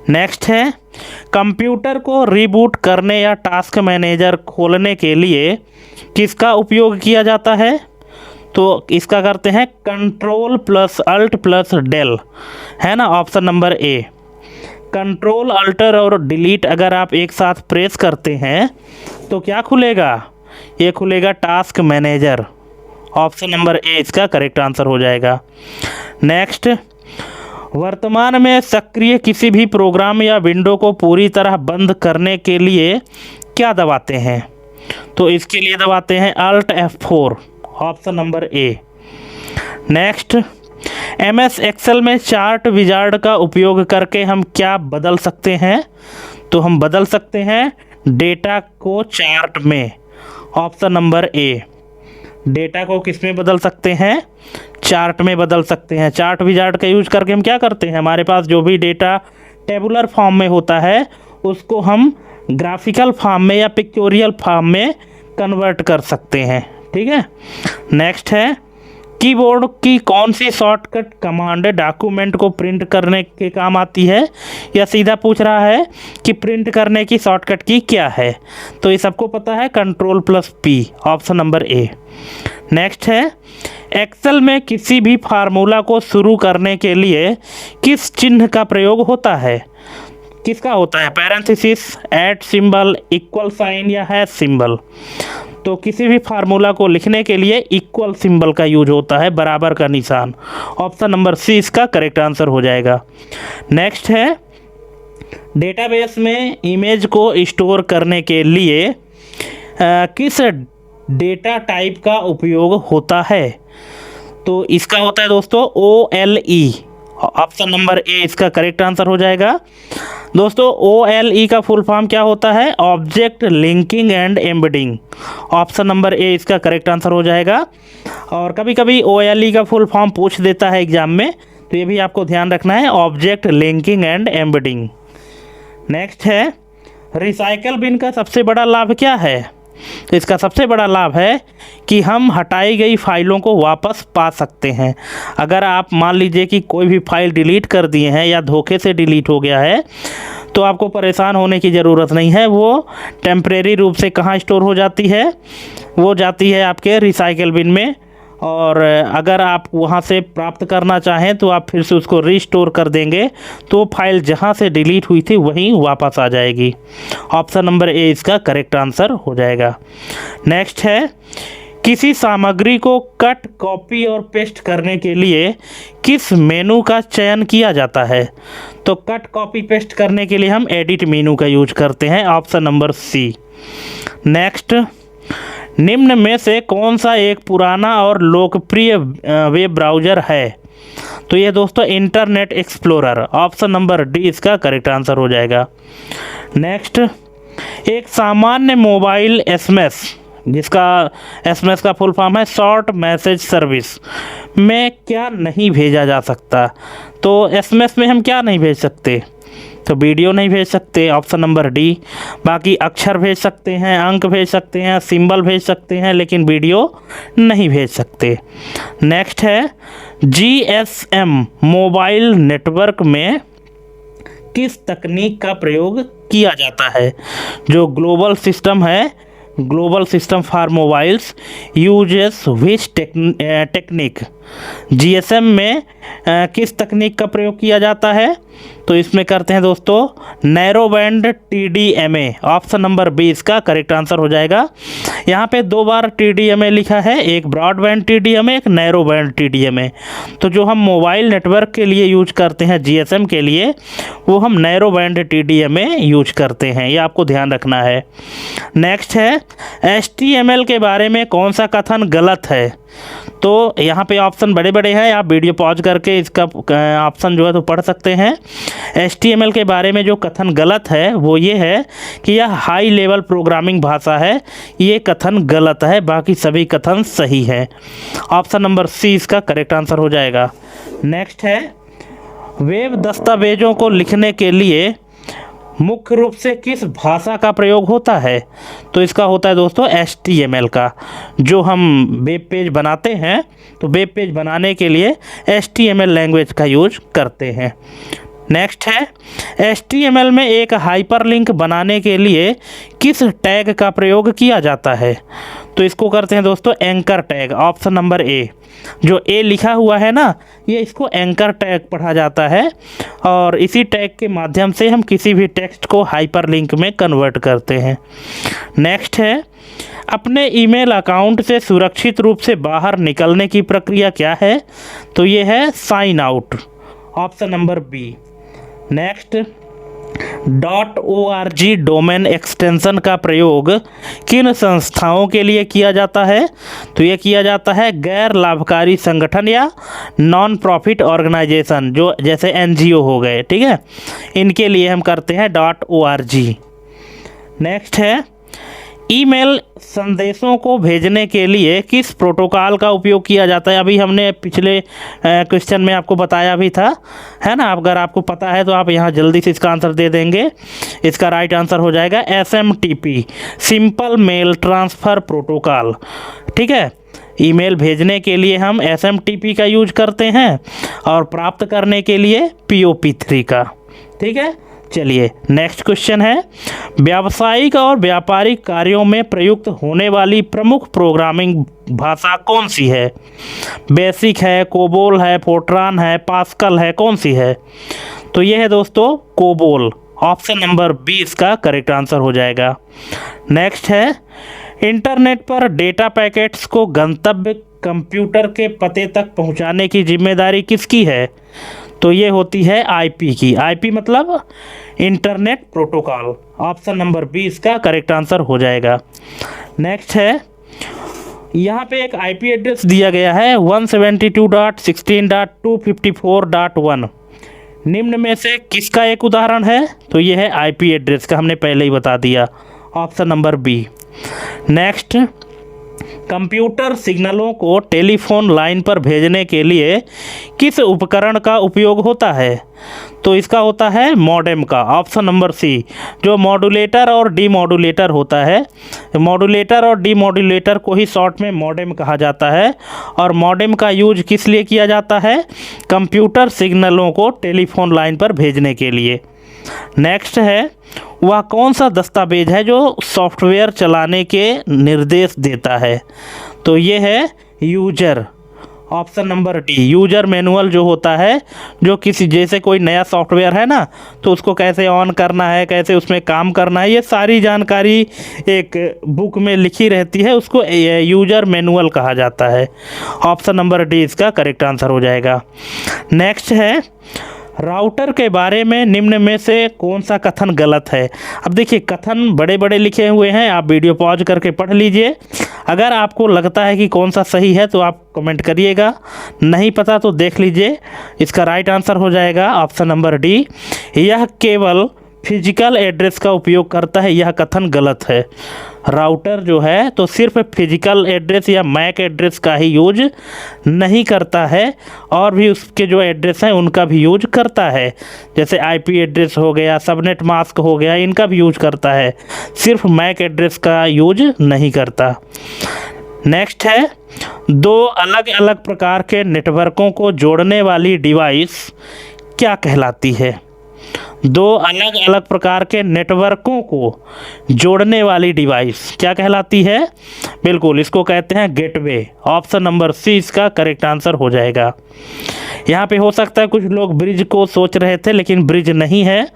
Speaker 1: Next है, कंप्यूटर को रीबूट करने या टास्क मैनेजर खोलने के लिए किसका उपयोग किया जाता है? तो इसका करते हैं Ctrl+Alt+del, है ना, ऑप्शन नंबर ए। कंट्रोल अल्टर और डिलीट अगर आप एक साथ प्रेस करते हैं तो क्या खुलेगा? ये खुलेगा टास्क मैनेजर, ऑप्शन नंबर ए इसका करेक्ट आंसर हो जाएगा। नेक्स्ट, वर्तमान में सक्रिय किसी भी प्रोग्राम या विंडो को पूरी तरह बंद करने के लिए क्या दबाते हैं? तो इसके लिए दबाते हैं Alt F4, option number A. Next, MS Excel में चार्ट विजार्ड का उपयोग करके हम क्या बदल सकते हैं? तो हम बदल सकते हैं डेटा को चार्ट में, ऑप्शन नंबर ए। डेटा को किस में बदल सकते हैं? चार्ट में बदल सकते हैं। चार्ट विजार्ड का यूज करके हम क्या करते हैं, हमारे पास जो भी डेटा टेबुलर फॉर्म में होता है उसको हम ग्राफिकल फॉर्म में या पिक्चोरियल फॉर्म में कन्वर्ट कर सकते हैं। ठीक है, नेक्स्ट है, कीबोर्ड की कौन सी शॉर्टकट कमांड डॉक्यूमेंट को प्रिंट करने के काम आती है? या सीधा पूछ रहा है कि प्रिंट करने की शॉर्टकट की क्या है? तो ये सबको पता है Ctrl+P, option number A. Next है, एक्सेल में किसी भी फार्मूला को शुरू करने के लिए किस चिन्ह का प्रयोग होता है? किसका होता है? Parenthesis, at symbol, equal sign या हैश सिंबल। तो किसी भी फार्मूला को लिखने के लिए इक्वल सिंबल का यूज होता है, बराबर का निशान। ऑप्शन नंबर सी इसका करेक्ट आंसर हो जाएगा। नेक्स्ट है, डेटाबेस में इमेज को स्टोर करने के लिए किस डेटा टाइप का उपयोग होता है? तो इसका होता है दोस्तों OLE। ऑप्शन नंबर ए इसका करेक्ट आंसर हो जाएगा। दोस्तों OLE का फुल फॉर्म क्या होता है? Object linking and embedding. Option number ए इसका करेक्ट आंसर हो जाएगा। और कभी कभी OLE का फुल फॉर्म पूछ देता है एग्जाम में, तो ये भी आपको ध्यान रखना है, object linking and embedding. Next है, रिसाइकल बिन का सबसे बड़ा लाभ क्या है? तो इसका सबसे बड़ा लाभ है कि हम हटाई गई फाइलों को वापस पा सकते हैं। अगर आप मान लीजिए कि कोई भी फाइल डिलीट कर दिए हैं या धोखे से डिलीट हो गया है, तो आपको परेशान होने की ज़रूरत नहीं है। वो टेम्परेरी रूप से कहाँ स्टोर हो जाती है? वो जाती है आपके रिसाइकल बिन में। और अगर आप वहाँ से प्राप्त करना चाहें तो आप फिर से उसको रीस्टोर कर देंगे, तो फाइल जहाँ से डिलीट हुई थी वहीं वापस आ जाएगी। ऑप्शन नंबर ए इसका करेक्ट आंसर हो जाएगा। नेक्स्ट है, किसी सामग्री को कट, कॉपी और पेस्ट करने के लिए किस मेनू का चयन किया जाता है? तो कट, कॉपी, पेस्ट करने के लिए हम एडिट मेनू का यूज करते हैं। Option number C. नेक्स्ट, निम्न में से कौन सा एक पुराना और लोकप्रिय वेब ब्राउज़र है? तो ये दोस्तों internet explorer. Option number D इसका करेक्ट आंसर हो जाएगा। नेक्स्ट, एक सामान्य मोबाइल SMS, जिसका SMS का फुल फॉर्म है शॉर्ट मैसेज सर्विस, में क्या नहीं भेजा जा सकता? तो SMS में हम क्या नहीं भेज सकते? तो वीडियो नहीं भेज सकते, ऑप्शन नंबर डी। बाकी अक्षर भेज सकते हैं, अंक भेज सकते हैं, सिंबल भेज सकते हैं, लेकिन वीडियो नहीं भेज सकते। नेक्स्ट है, GSM मोबाइल नेटवर्क में किस तकनीक का प्रयोग किया जाता है? जो ग्लोबल सिस्टम है, global system for mobiles uses which technique, GSM में किस तकनीक का प्रयोग किया जाता है? तो इसमें करते हैं दोस्तों narrow band TDMA। Option number B इसका करेक्ट आंसर हो जाएगा। यहाँ पे 2 बार TDMA लिखा है, एक ब्रॉड बैंड TDMA, एक नैरो बैंड TDMA। तो जो हम मोबाइल नेटवर्क के लिए यूज करते हैं GSM के लिए, वो हम नैरो बैंड TDMA यूज करते हैं, ये आपको ध्यान रखना है। नेक्स्ट है, HTML के बारे में कौन सा कथन गलत है? तो यहाँ पे ऑप्शन बड़े बड़े हैं, आप वीडियो पॉज करके इसका ऑप्शन जो है तो पढ़ सकते हैं। HTML के बारे में जो कथन गलत है वो ये है कि यह हाई लेवल प्रोग्रामिंग भाषा है, ये कथन गलत है, बाकी सभी कथन सही है। ऑप्शन नंबर सी इसका करेक्ट आंसर हो जाएगा। नेक्स्ट है, वेब दस्तावेज़ों को लिखने के लिए मुख्य रूप से किस भाषा का प्रयोग होता है? तो इसका होता है दोस्तों HTML का। जो हम वेब पेज बनाते हैं तो वेब पेज बनाने के लिए HTML लैंग्वेज का यूज करते हैं। नेक्स्ट है, HTML में एक हाइपरलिंक बनाने के लिए किस टैग का प्रयोग किया जाता है? तो इसको करते हैं दोस्तों एंकर टैग। ऑप्शन नंबर ए, जो ए लिखा हुआ है ना, ये इसको एंकर टैग पढ़ा जाता है, और इसी टैग के माध्यम से हम किसी भी टेक्स्ट को हाइपरलिंक में कन्वर्ट करते हैं। नेक्स्ट है, अपने ईमेल अकाउंट से सुरक्षित रूप से बाहर निकलने की प्रक्रिया क्या है? तो ये है sign out. Option number B. Next, .org domain extension का प्रयोग किन संस्थाओं के लिए किया जाता है? तो ये किया जाता है गैर लाभकारी संगठन या नॉन प्रॉफिट ऑर्गेनाइजेशन, जो जैसे NGO हो गए, ठीक है, इनके लिए हम करते हैं .org। नेक्स्ट है, ईमेल संदेशों को भेजने के लिए किस प्रोटोकॉल का उपयोग किया जाता है? अभी हमने पिछले क्वेश्चन में आपको बताया भी था, है ना। अगर आपको पता है तो आप यहाँ जल्दी से इसका आंसर दे देंगे। इसका राइट आंसर हो जाएगा SMTP, simple mail transfer protocol, ठीक है। ईमेल भेजने के लिए हम SMTP का यूज करते हैं और प्राप्त करने के लिए POP3 का, ठीक है। चलिए नेक्स्ट क्वेश्चन है, व्यावसायिक और व्यापारिक कार्यों में प्रयुक्त होने वाली प्रमुख प्रोग्रामिंग भाषा कौन सी है? बेसिक है, कोबोल है, फोर्ट्रान है, पास्कल है, कौन सी है? तो ये है दोस्तों कोबोल। ऑप्शन नंबर बी इसका करेक्ट आंसर हो जाएगा। नेक्स्ट है, इंटरनेट पर डेटा पैकेट्स को गंतव्य कंप्यूटर के पते तक पहुंचाने की जिम्मेदारी किसकी है? तो ये होती है आईपी की। आईपी मतलब internet protocol. Option number B इसका करेक्ट आंसर हो जाएगा। नेक्स्ट है, यहाँ पे एक आईपी एड्रेस दिया गया है 172.16.254.1। निम्न में से किसका एक उदाहरण है? तो ये है आईपी एड्रेस का, हमने पहले ही बता दिया, option number B. Next, computer सिग्नलों को टेलीफोन लाइन पर भेजने के लिए किस उपकरण का उपयोग होता है? तो इसका होता है मॉडेम का, ऑप्शन नंबर सी। जो मॉड्यूलेटर और डीमॉड्यूलेटर होता है, मॉड्यूलेटर और डीमॉड्यूलेटर को ही शॉर्ट में मॉडेम कहा जाता है। और मॉडेम का यूज किस लिए किया जाता है? कंप्यूटर सिग्नलों को टेलीफोन लाइन पर भेजने के लिए। नेक्स्ट है, वह कौन सा दस्तावेज है जो सॉफ्टवेयर चलाने के निर्देश देता है? तो ये है user, option number D. User manual जो होता है, जो किसी जैसे कोई नया सॉफ्टवेयर है ना, तो उसको कैसे ऑन करना है, कैसे उसमें काम करना है, ये सारी जानकारी एक बुक में लिखी रहती है, उसको यूजर मैनुअल कहा जाता है। ऑप्शन नंबर डी इसका करेक्ट आंसर हो जाएगा। नेक्स्ट है, राउटर के बारे में निम्न में से कौन सा कथन गलत है? अब देखिए, कथन बड़े बड़े लिखे हुए हैं, आप वीडियो पॉज करके पढ़ लीजिए। अगर आपको लगता है कि कौन सा सही है तो आप कमेंट करिएगा, नहीं पता तो देख लीजिए। इसका राइट आंसर हो जाएगा ऑप्शन नंबर डी। यह केवल फिजिकल एड्रेस का उपयोग करता है, यह कथन गलत है। राउटर जो है तो सिर्फ फिजिकल एड्रेस या मैक एड्रेस का ही यूज नहीं करता है, और भी उसके जो एड्रेस हैं उनका भी यूज करता है। जैसे आईपी एड्रेस हो गया, सबनेट मास्क हो गया, इनका भी यूज करता है, सिर्फ मैक एड्रेस का यूज नहीं करता। नेक्स्ट है, दो अलग अलग प्रकार के नेटवर्कों को जोड़ने वाली डिवाइस क्या कहलाती है? दो अलग अलग प्रकार के नेटवर्कों को जोड़ने वाली डिवाइस क्या कहलाती है? बिल्कुल, इसको कहते हैं गेटवे। ऑप्शन नंबर सी इसका करेक्ट आंसर हो जाएगा। यहाँ पे हो सकता है कुछ लोग ब्रिज को सोच रहे थे, लेकिन ब्रिज नहीं है।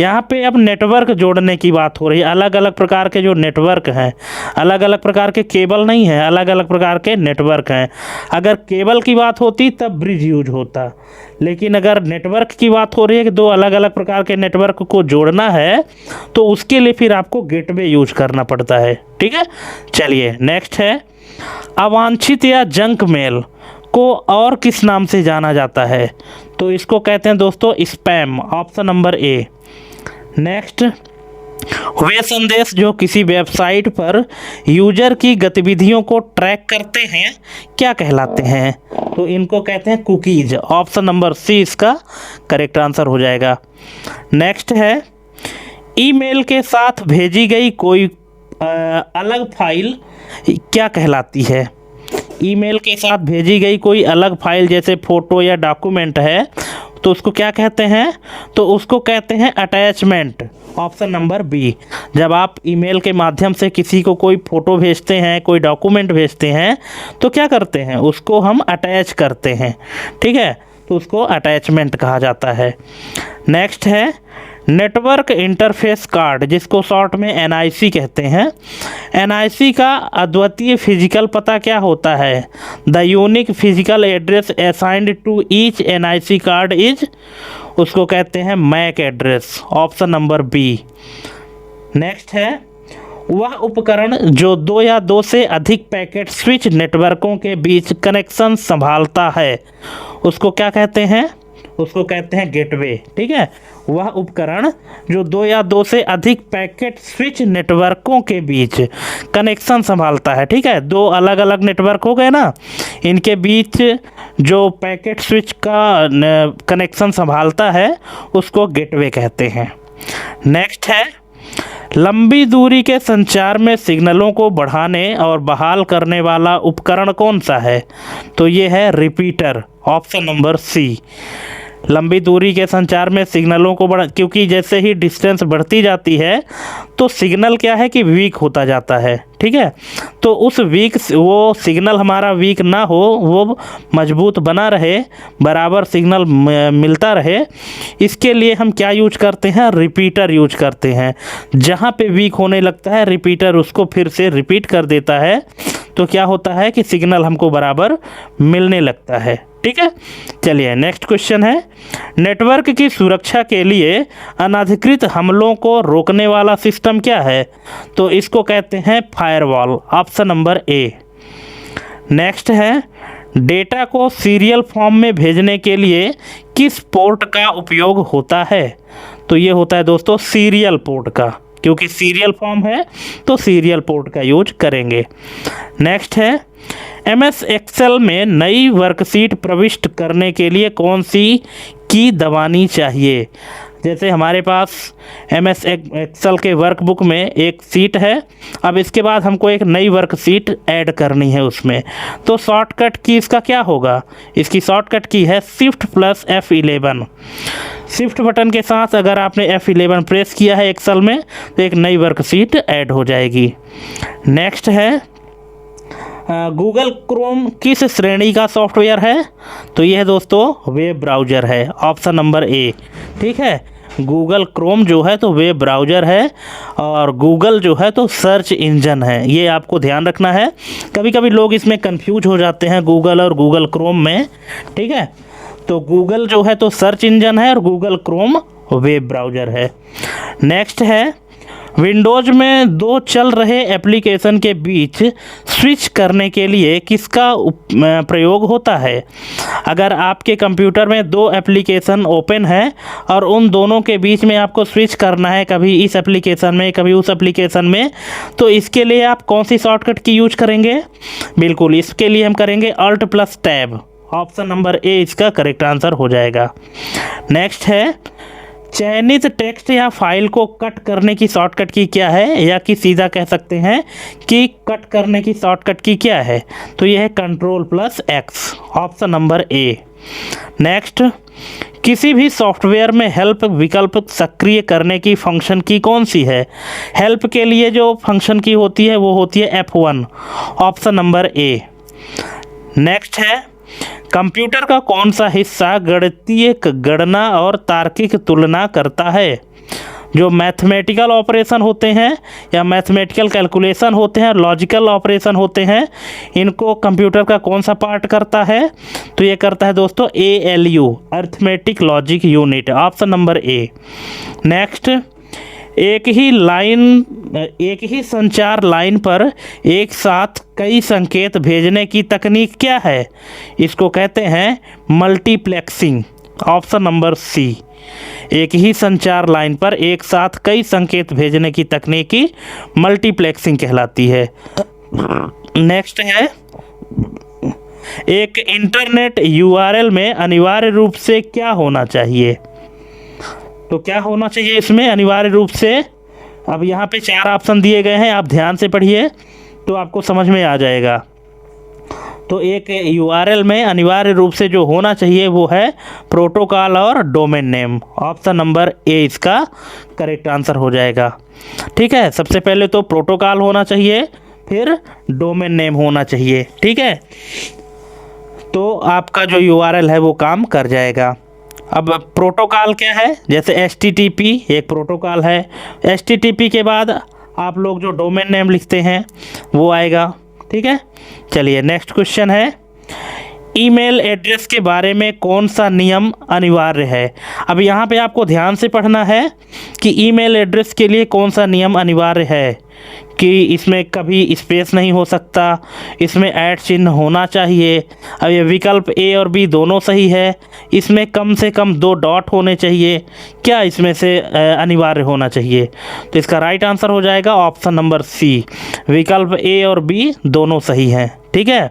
Speaker 1: यहाँ पे अब नेटवर्क जोड़ने की बात हो रही है। अलग अलग प्रकार के जो नेटवर्क हैं, अलग अलग प्रकार के केबल नहीं हैं, अलग अलग प्रकार के नेटवर्क हैं। अगर केबल की बात होती तब ब्रिज यूज होता, लेकिन अगर नेटवर्क की बात हो रही है कि दो अलग अलग प्रकार के नेटवर्क को जोड़ना है, तो उसके लिए फिर आपको गेटवे यूज करना पड़ता है। ठीक है, चलिए नेक्स्ट है, अवांछित या जंक मेल को और किस नाम से जाना जाता है? तो इसको कहते हैं दोस्तों spam. Option number A. Next, वे संदेश जो किसी वेबसाइट पर यूजर की गतिविधियों को ट्रैक करते हैं क्या कहलाते हैं? तो इनको कहते हैं कुकीज। ऑप्शन नंबर सी इसका करेक्ट आंसर हो जाएगा। नेक्स्ट है, ईमेल के साथ भेजी गई कोई अलग फाइल क्या कहलाती है? ईमेल के साथ भेजी गई कोई अलग फाइल जैसे फ़ोटो या डॉक्यूमेंट है, तो उसको क्या कहते हैं? तो उसको कहते हैं अटैचमेंट। Option number B. जब आप ईमेल के माध्यम से किसी को कोई फ़ोटो भेजते हैं, कोई डॉक्यूमेंट भेजते हैं, तो क्या करते हैं? उसको हम अटैच करते हैं। ठीक है, तो उसको अटैचमेंट कहा जाता है। नेक्स्ट है, नेटवर्क इंटरफेस कार्ड, जिसको शॉर्ट में एनआईसी कहते हैं। एनआईसी का अद्वितीय फिजिकल पता क्या होता है? The unique physical address assigned to each NIC card is, उसको कहते हैं MAC address. Option number B. Next है, वह उपकरण जो दो या दो से अधिक पैकेट स्विच नेटवर्कों के बीच कनेक्शन संभालता है, उसको क्या कहते हैं? उसको कहते हैं गेटवे। ठीक है, वह उपकरण जो दो या दो से अधिक पैकेट स्विच नेटवर्कों के बीच कनेक्शन संभालता है। ठीक है, दो अलग अलग नेटवर्क हो गए ना, इनके बीच जो पैकेट स्विच का कनेक्शन संभालता है उसको गेटवे कहते हैं। नेक्स्ट है, लंबी दूरी के संचार में सिग्नलों को बढ़ाने और बहाल करने वाला उपकरण कौन सा है? तो ये है रिपीटर। ऑप्शन नंबर सी। लंबी दूरी के संचार में सिग्नलों को क्योंकि जैसे ही डिस्टेंस बढ़ती जाती है तो सिग्नल क्या है कि वीक होता जाता है। ठीक है। तो उस वीक वो सिग्नल हमारा वीक ना हो, वो मजबूत बना रहे, बराबर सिग्नल मिलता रहे, इसके लिए हम क्या यूज करते हैं, रिपीटर यूज करते हैं। जहाँ पे वीक होने लगता है रिपीटर उसको फिर से रिपीट कर देता है, तो क्या होता है कि सिग्नल हमको बराबर मिलने लगता है। ठीक है, चलिए नेक्स्ट क्वेश्चन है, नेटवर्क की सुरक्षा के लिए अनधिकृत हमलों को रोकने वाला सिस्टम क्या है? तो इसको कहते हैं firewall, option number A. Next है, डेटा को सीरियल फॉर्म में भेजने के लिए किस पोर्ट का उपयोग होता है? तो ये होता है दोस्तों सीरियल पोर्ट का, क्योंकि सीरियल फॉर्म है तो सीरियल पोर्ट का यूज करेंगे। नेक्स्ट है, MS एक्सेल में नई वर्कशीट प्रविष्ट करने के लिए कौन सी की दबानी चाहिए? जैसे हमारे पास MS एक्सेल के वर्कबुक में एक सीट है, अब इसके बाद हमको एक नई वर्कशीट ऐड करनी है उसमें, तो शॉर्टकट की इसका क्या होगा? इसकी शॉर्टकट की है Shift+F11। शिफ्ट बटन के साथ अगर आपने F11 प्रेस किया है एक्सेल में तो एक नई वर्कशीट ऐड हो जाएगी। नेक्स्ट है, गूगल क्रोम किस श्रेणी का सॉफ्टवेयर है? तो यह दोस्तों वेब ब्राउज़र है, ऑप्शन नंबर ए। ठीक है, गूगल क्रोम जो है तो वेब ब्राउज़र है और गूगल जो है तो सर्च इंजन है, ये आपको ध्यान रखना है। कभी कभी लोग इसमें कंफ्यूज हो जाते हैं गूगल और गूगल क्रोम में। ठीक है, तो गूगल जो है तो सर्च इंजन है और गूगल क्रोम वेब ब्राउज़र है। नेक्स्ट है, विंडोज़ में दो चल रहे एप्लीकेशन के बीच स्विच करने के लिए किसका प्रयोग होता है? अगर आपके कंप्यूटर में दो एप्लीकेशन ओपन है और उन दोनों के बीच में आपको स्विच करना है, कभी इस एप्लीकेशन में कभी उस एप्लीकेशन में, तो इसके लिए आप कौन सी शॉर्टकट की यूज करेंगे? बिल्कुल इसके लिए हम करेंगे Alt+Tab, ऑप्शन नंबर ए इसका करेक्ट आंसर हो जाएगा। नेक्स्ट है, चयनित टेक्स्ट या फाइल को कट करने की शॉर्टकट की क्या है, या कि सीधा कह सकते हैं कि कट करने की शॉर्टकट की क्या है? तो यह है Ctrl+X, option number A. Next, किसी भी सॉफ्टवेयर में हेल्प विकल्प सक्रिय करने की फंक्शन की कौन सी है? हेल्प के लिए जो फंक्शन की होती है वो होती है F1, option number A. Next है, कंप्यूटर का कौन सा हिस्सा गणितीय गणना और तार्किक तुलना करता है? जो मैथमेटिकल ऑपरेशन होते हैं या मैथमेटिकल कैलकुलेशन होते हैं, लॉजिकल ऑपरेशन होते हैं, इनको कंप्यूटर का कौन सा पार्ट करता है? तो ये करता है दोस्तों ALU, arithmetic logic unit, option number A. Next, एक ही संचार लाइन पर एक साथ कई संकेत भेजने की तकनीक क्या है? इसको कहते हैं मल्टीप्लेक्सिंग, ऑप्शन नंबर सी। एक ही संचार लाइन पर एक साथ कई संकेत भेजने की तकनीक की मल्टीप्लेक्सिंग कहलाती है। नेक्स्ट है, एक इंटरनेट URL में अनिवार्य रूप से क्या होना चाहिए? तो क्या होना चाहिए इसमें अनिवार्य रूप से? अब यहाँ पे 4 ऑप्शन दिए गए हैं, आप ध्यान से पढ़िए तो आपको समझ में आ जाएगा। तो एक URL में अनिवार्य रूप से जो होना चाहिए वो है प्रोटोकॉल और डोमेन नेम, ऑप्शन नंबर ए इसका करेक्ट आंसर हो जाएगा। ठीक है, सबसे पहले तो प्रोटोकॉल होना चाहिए, फिर डोमेन नेम होना चाहिए। ठीक है, तो आपका जो URL है वो काम कर जाएगा। अब प्रोटोकॉल क्या है? जैसे HTTP एक प्रोटोकॉल है, HTTP के बाद आप लोग जो डोमेन नेम लिखते हैं वो आएगा। ठीक है, चलिए नेक्स्ट क्वेश्चन है, ईमेल एड्रेस के बारे में कौन सा नियम अनिवार्य है? अब यहाँ पे आपको ध्यान से पढ़ना है कि ईमेल एड्रेस के लिए कौन सा नियम अनिवार्य है, कि इसमें कभी स्पेस नहीं हो सकता, इसमें ऐड चिन्ह होना चाहिए। अब ये विकल्प ए और बी दोनों सही है, इसमें कम से कम 2 डॉट होने चाहिए, क्या इसमें से अनिवार्य होना चाहिए? तो इसका राइट आंसर हो जाएगा ऑप्शन नंबर सी, विकल्प ए और बी दोनों सही हैं। ठीक है,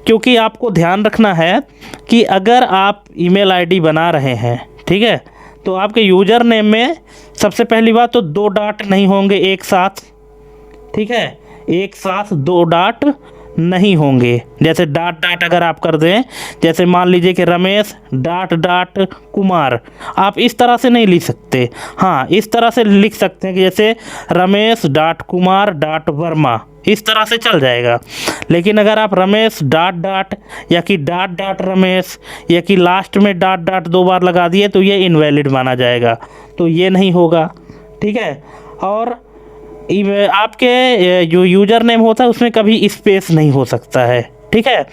Speaker 1: क्योंकि आपको ध्यान रखना है कि अगर आप ईमेल आईडी बना रहे हैं, ठीक है, तो आपके यूज़र नेम में सबसे पहली बात तो 2 डॉट नहीं होंगे एक साथ। ठीक है, एक साथ 2 डॉट नहीं होंगे। जैसे डॉट डॉट अगर आप कर दें, जैसे मान लीजिए कि रमेश डॉट डॉट कुमार, आप इस तरह से नहीं लिख सकते। हाँ, इस तरह से लिख सकते हैं कि जैसे रमेश डॉट कुमार डॉट वर्मा, इस तरह से चल जाएगा। लेकिन अगर आप रमेश डॉट डॉट या कि डॉट डॉट रमेश या कि लास्ट में डॉट डॉट 2 बार लगा दिए तो ये इनवैलिड माना जाएगा, तो ये नहीं होगा। ठीक है। और आपके जो यूज़र नेम होता है उसमें कभी स्पेस नहीं हो सकता है। ठीक है।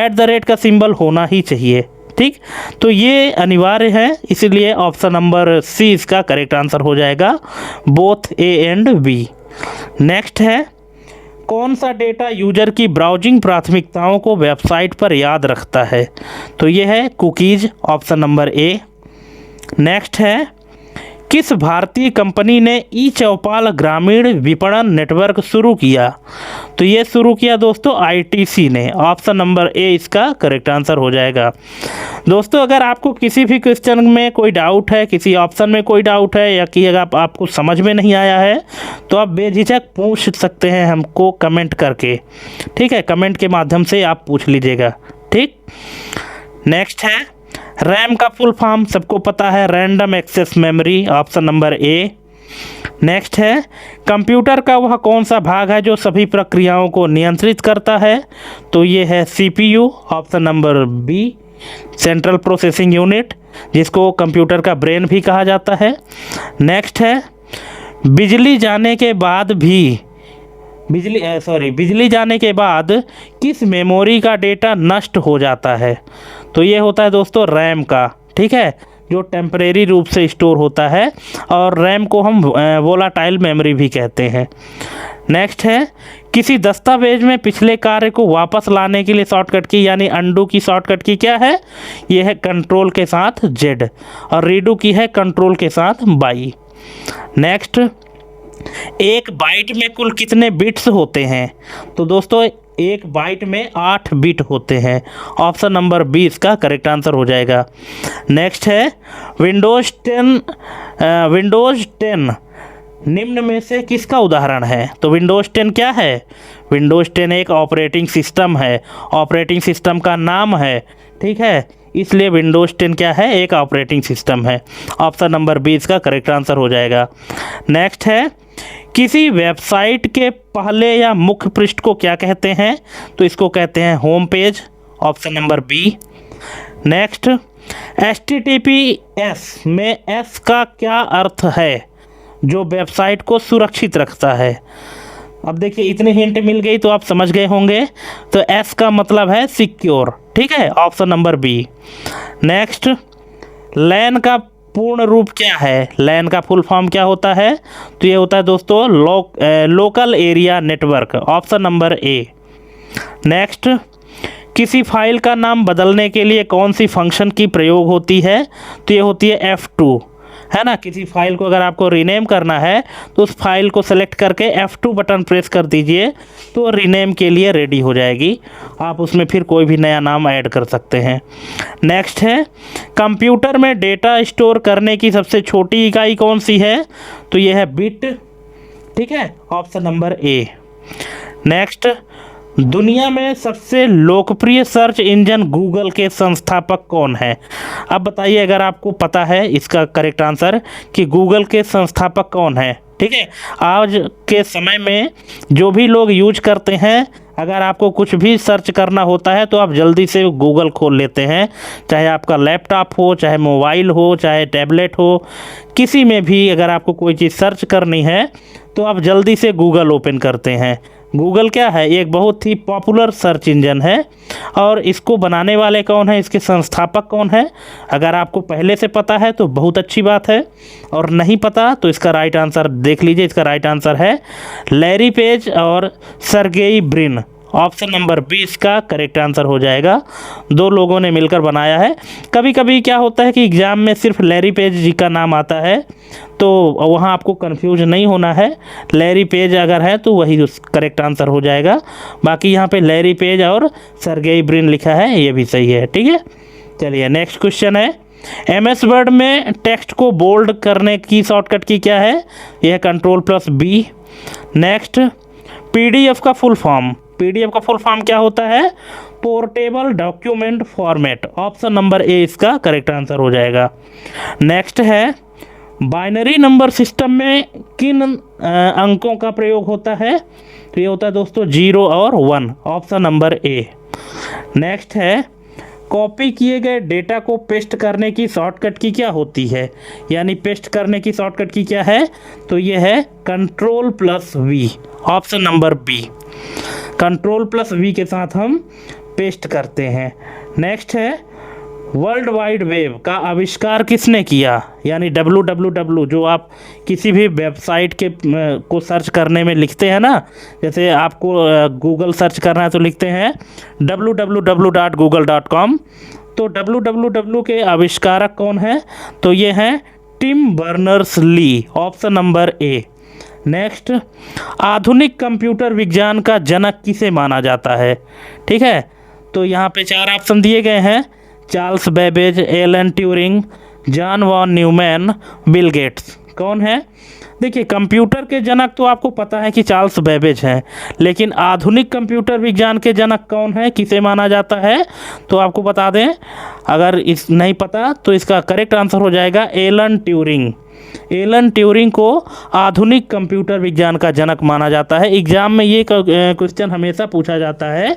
Speaker 1: @ का सिंबल होना ही चाहिए। ठीक, तो ये अनिवार्य है, इसीलिए ऑप्शन नंबर सी इसका करेक्ट आंसर हो जाएगा, both A and B. Next है, कौन सा डेटा यूजर की ब्राउजिंग प्राथमिकताओं को वेबसाइट पर याद रखता है? तो ये है cookies, option number A. Next है, किस भारतीय कंपनी ने ई चौपाल ग्रामीण विपणन नेटवर्क शुरू किया? तो ये शुरू किया दोस्तों ITC ने, ऑप्शन नंबर ए इसका करेक्ट आंसर हो जाएगा। दोस्तों, अगर आपको किसी भी क्वेश्चन में कोई डाउट है, किसी ऑप्शन में कोई डाउट है या कि अगर आपको समझ में नहीं आया है तो आप बेझिझक पूछ सकते हैं हमको कमेंट करके। ठीक है, कमेंट के माध्यम से आप पूछ लीजिएगा। ठीक। नेक्स्ट है, रैम का फुल फॉर्म सबको पता है, random access memory, option number A. Next है, कंप्यूटर का वह कौन सा भाग है जो सभी प्रक्रियाओं को नियंत्रित करता है? तो ये है CPU, option number B, central processing unit, जिसको कंप्यूटर का ब्रेन भी कहा जाता है। नेक्स्ट है, बिजली जाने के बाद किस मेमोरी का डेटा नष्ट हो जाता है? तो ये होता है दोस्तों रैम का। ठीक है, जो टेम्परेरी रूप से स्टोर होता है, और रैम को हम वोलाटाइल मेमोरी भी कहते हैं। नेक्स्ट है, किसी दस्तावेज में पिछले कार्य को वापस लाने के लिए शॉर्टकट की यानी अंडू की शॉर्टकट की क्या है? ये है कंट्रोल के साथ Z, और रीडू की है कंट्रोल के साथ Y। नेक्स्ट, एक बाइट में कुल कितने बिट्स होते हैं? तो दोस्तों, एक बाइट में 8 बिट होते हैं, ऑप्शन नंबर बी इसका करेक्ट आंसर हो जाएगा। नेक्स्ट है, विंडोज़ 10 निम्न में से किसका उदाहरण है? तो विंडोज़ 10 क्या है? विंडोज़ 10 एक ऑपरेटिंग सिस्टम है, ऑपरेटिंग सिस्टम का नाम है। ठीक है, इसलिए विंडोज़ 10 क्या है? एक ऑपरेटिंग सिस्टम है, ऑप्शन नंबर बी इसका करेक्ट आंसर हो जाएगा। नेक्स्ट है, किसी वेबसाइट के पहले या मुख्य पृष्ठ को क्या कहते हैं? तो इसको कहते हैं home page, option number B. Next, HTTPS में S का क्या अर्थ है जो वेबसाइट को सुरक्षित रखता है? अब देखिए, इतने हिंट मिल गई तो आप समझ गए होंगे। तो S का मतलब है सिक्योर। ठीक है, ऑप्शन नंबर बी। नेक्स्ट, लैन का पूर्ण रूप क्या है? लैन का फुल फॉर्म क्या होता है? तो ये होता है दोस्तों local area network, option number A. Next, किसी फाइल का नाम बदलने के लिए कौन सी फंक्शन की प्रयोग होती है? तो ये होती है F2, है ना। किसी फाइल को अगर आपको रीनेम करना है तो उस फाइल को सेलेक्ट करके F2 बटन प्रेस कर दीजिए तो रीनेम के लिए रेडी हो जाएगी। आप उसमें फिर कोई भी नया नाम ऐड कर सकते हैं। नेक्स्ट है, कंप्यूटर में डेटा स्टोर करने की सबसे छोटी इकाई कौन सी है? तो ये है बिट। ठीक है, ऑप्शन नंबर ए। नेक्स्ट, दुनिया में सबसे लोकप्रिय सर्च इंजन गूगल के संस्थापक कौन है? अब बताइए, अगर आपको पता है इसका करेक्ट आंसर कि गूगल के संस्थापक कौन है। ठीक है, आज के समय में जो भी लोग यूज करते हैं, अगर आपको कुछ भी सर्च करना होता है तो आप जल्दी से गूगल खोल लेते हैं, चाहे आपका लैपटॉप हो, चाहे मोबाइल हो, चाहे टैबलेट हो, किसी में भी अगर आपको कोई चीज़ सर्च करनी है तो आप जल्दी से गूगल ओपन करते हैं। गूगल क्या है? एक बहुत ही पॉपुलर सर्च इंजन है। और इसको बनाने वाले कौन है, इसके संस्थापक कौन है? अगर आपको पहले से पता है तो बहुत अच्छी बात है, और नहीं पता तो इसका राइट आंसर देख लीजिए। इसका राइट आंसर है लैरी पेज और Sergey Brin, option number B इसका करेक्ट आंसर हो जाएगा। 2 लोगों ने मिलकर बनाया है। कभी कभी क्या होता है कि एग्ज़ाम में सिर्फ लैरी पेज जी का नाम आता है, तो वहाँ आपको कंफ्यूज नहीं होना है। लैरी पेज अगर है तो वही उस करेक्ट आंसर हो जाएगा। बाकी यहाँ पे लैरी पेज और सर्गेई ब्रिन लिखा है, ये भी सही है। ठीक है, चलिए नेक्स्ट क्वेश्चन है, MS वर्ड में टेक्स्ट को बोल्ड करने की शॉर्टकट की क्या है? यह कंट्रोल+B। नेक्स्ट, PDF का फुल फॉर्म PDF का फुल फॉर्म क्या होता है? Portable document format. Option number ए इसका करेक्ट आंसर हो जाएगा। नेक्स्ट है, बाइनरी नंबर सिस्टम में किन अंकों का प्रयोग होता है? तो ये होता है दोस्तों 0 और 1। Option number A. नेक्स्ट है, कॉपी किए गए डेटा को पेस्ट करने की शॉर्टकट की क्या होती है? यानी पेस्ट करने की शॉर्टकट की क्या है? तो ये है Ctrl+V। Option number B, Ctrl+V के साथ हम पेस्ट करते हैं। नेक्स्ट है, वर्ल्ड वाइड वेब का आविष्कार किसने किया? यानी www जो आप किसी भी वेबसाइट के को सर्च करने में लिखते हैं ना, जैसे आपको गूगल सर्च करना है तो लिखते हैं www.google.com। तो www के आविष्कारक कौन है? तो ये हैं Tim Berners-Lee. Option number A. Next, आधुनिक कंप्यूटर विज्ञान का जनक किसे माना जाता है? ठीक है, तो यहाँ पे 4 ऑप्शन दिए गए हैं, Charles Babbage, Alan Turing, John von Neumann, Bill Gates. कौन है? देखिए, कंप्यूटर के जनक तो आपको पता है कि चार्ल्स बेबेज हैं, लेकिन आधुनिक कंप्यूटर विज्ञान के जनक कौन है, किसे माना जाता है? तो आपको बता दें, अगर इस नहीं पता तो इसका करेक्ट आंसर हो जाएगा एलन ट्यूरिंग। एलन ट्यूरिंग को आधुनिक कंप्यूटर विज्ञान का जनक माना जाता है। एग्ज़ाम में ये क्वेश्चन हमेशा पूछा जाता है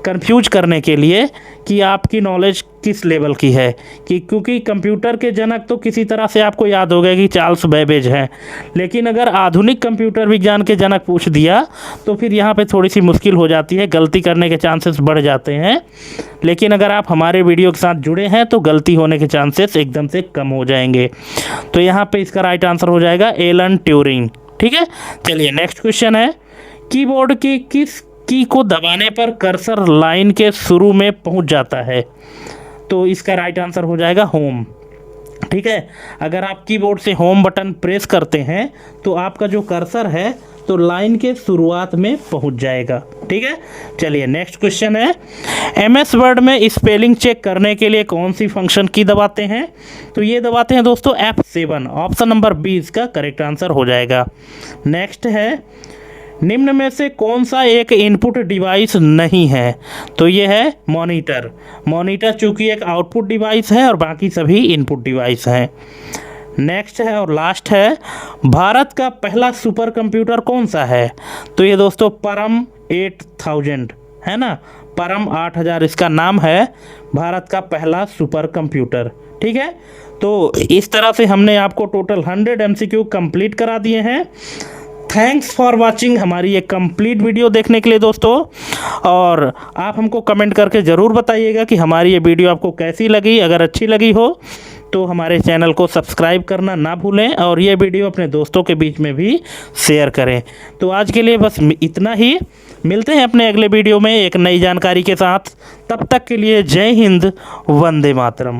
Speaker 1: कंफ्यूज करने के लिए कि आपकी नॉलेज किस लेवल की है, कि क्योंकि कंप्यूटर के जनक तो किसी तरह से आपको याद हो गया कि चार्ल्स बेबेज हैं, लेकिन अगर आधुनिक कंप्यूटर विज्ञान के जनक पूछ दिया तो फिर यहाँ पे थोड़ी सी मुश्किल हो जाती है, गलती करने के चांसेस बढ़ जाते हैं। लेकिन अगर आप हमारे वीडियो के साथ जुड़े हैं तो गलती होने के चांसेस एकदम से कम हो जाएंगे। तो यहाँ पर इसका राइट आंसर हो जाएगा एलन ट्यूरिंग। ठीक है, चलिए नेक्स्ट क्वेश्चन है, कीबोर्ड की किस की को दबाने पर कर्सर लाइन के शुरू में पहुंच जाता है? तो इसका राइट आंसर हो जाएगा होम। ठीक है, अगर आप कीबोर्ड से होम बटन प्रेस करते हैं तो आपका जो कर्सर है तो लाइन के शुरुआत में पहुंच जाएगा। ठीक है, चलिए नेक्स्ट क्वेश्चन है, MS वर्ड में स्पेलिंग चेक करने के लिए कौन सी फंक्शन की दबाते हैं? तो ये दबाते हैं दोस्तों F7। ऑप्शन नंबर बी इसका करेक्ट आंसर हो जाएगा। नेक्स्ट है, निम्न में से कौन सा एक इनपुट डिवाइस नहीं है? तो ये है मॉनिटर। मॉनिटर चूँकि एक आउटपुट डिवाइस है और बाकी सभी इनपुट डिवाइस हैं। नेक्स्ट है और लास्ट है, भारत का पहला सुपर कंप्यूटर कौन सा है? तो ये दोस्तों परम 8000 है ना, परम 8000 इसका नाम है, भारत का पहला सुपर कंप्यूटर। ठीक है, तो इस तरह से हमने आपको टोटल 100 MCQ कंप्लीट करा दिए हैं। थैंक्स फॉर वाचिंग हमारी ये कंप्लीट वीडियो देखने के लिए दोस्तों, और आप हमको कमेंट करके ज़रूर बताइएगा कि हमारी ये वीडियो आपको कैसी लगी। अगर अच्छी लगी हो तो हमारे चैनल को सब्सक्राइब करना ना भूलें और ये वीडियो अपने दोस्तों के बीच में भी शेयर करें। तो आज के लिए बस इतना ही, मिलते हैं अपने अगले वीडियो में एक नई जानकारी के साथ। तब तक के लिए जय हिंद, वंदे मातरम।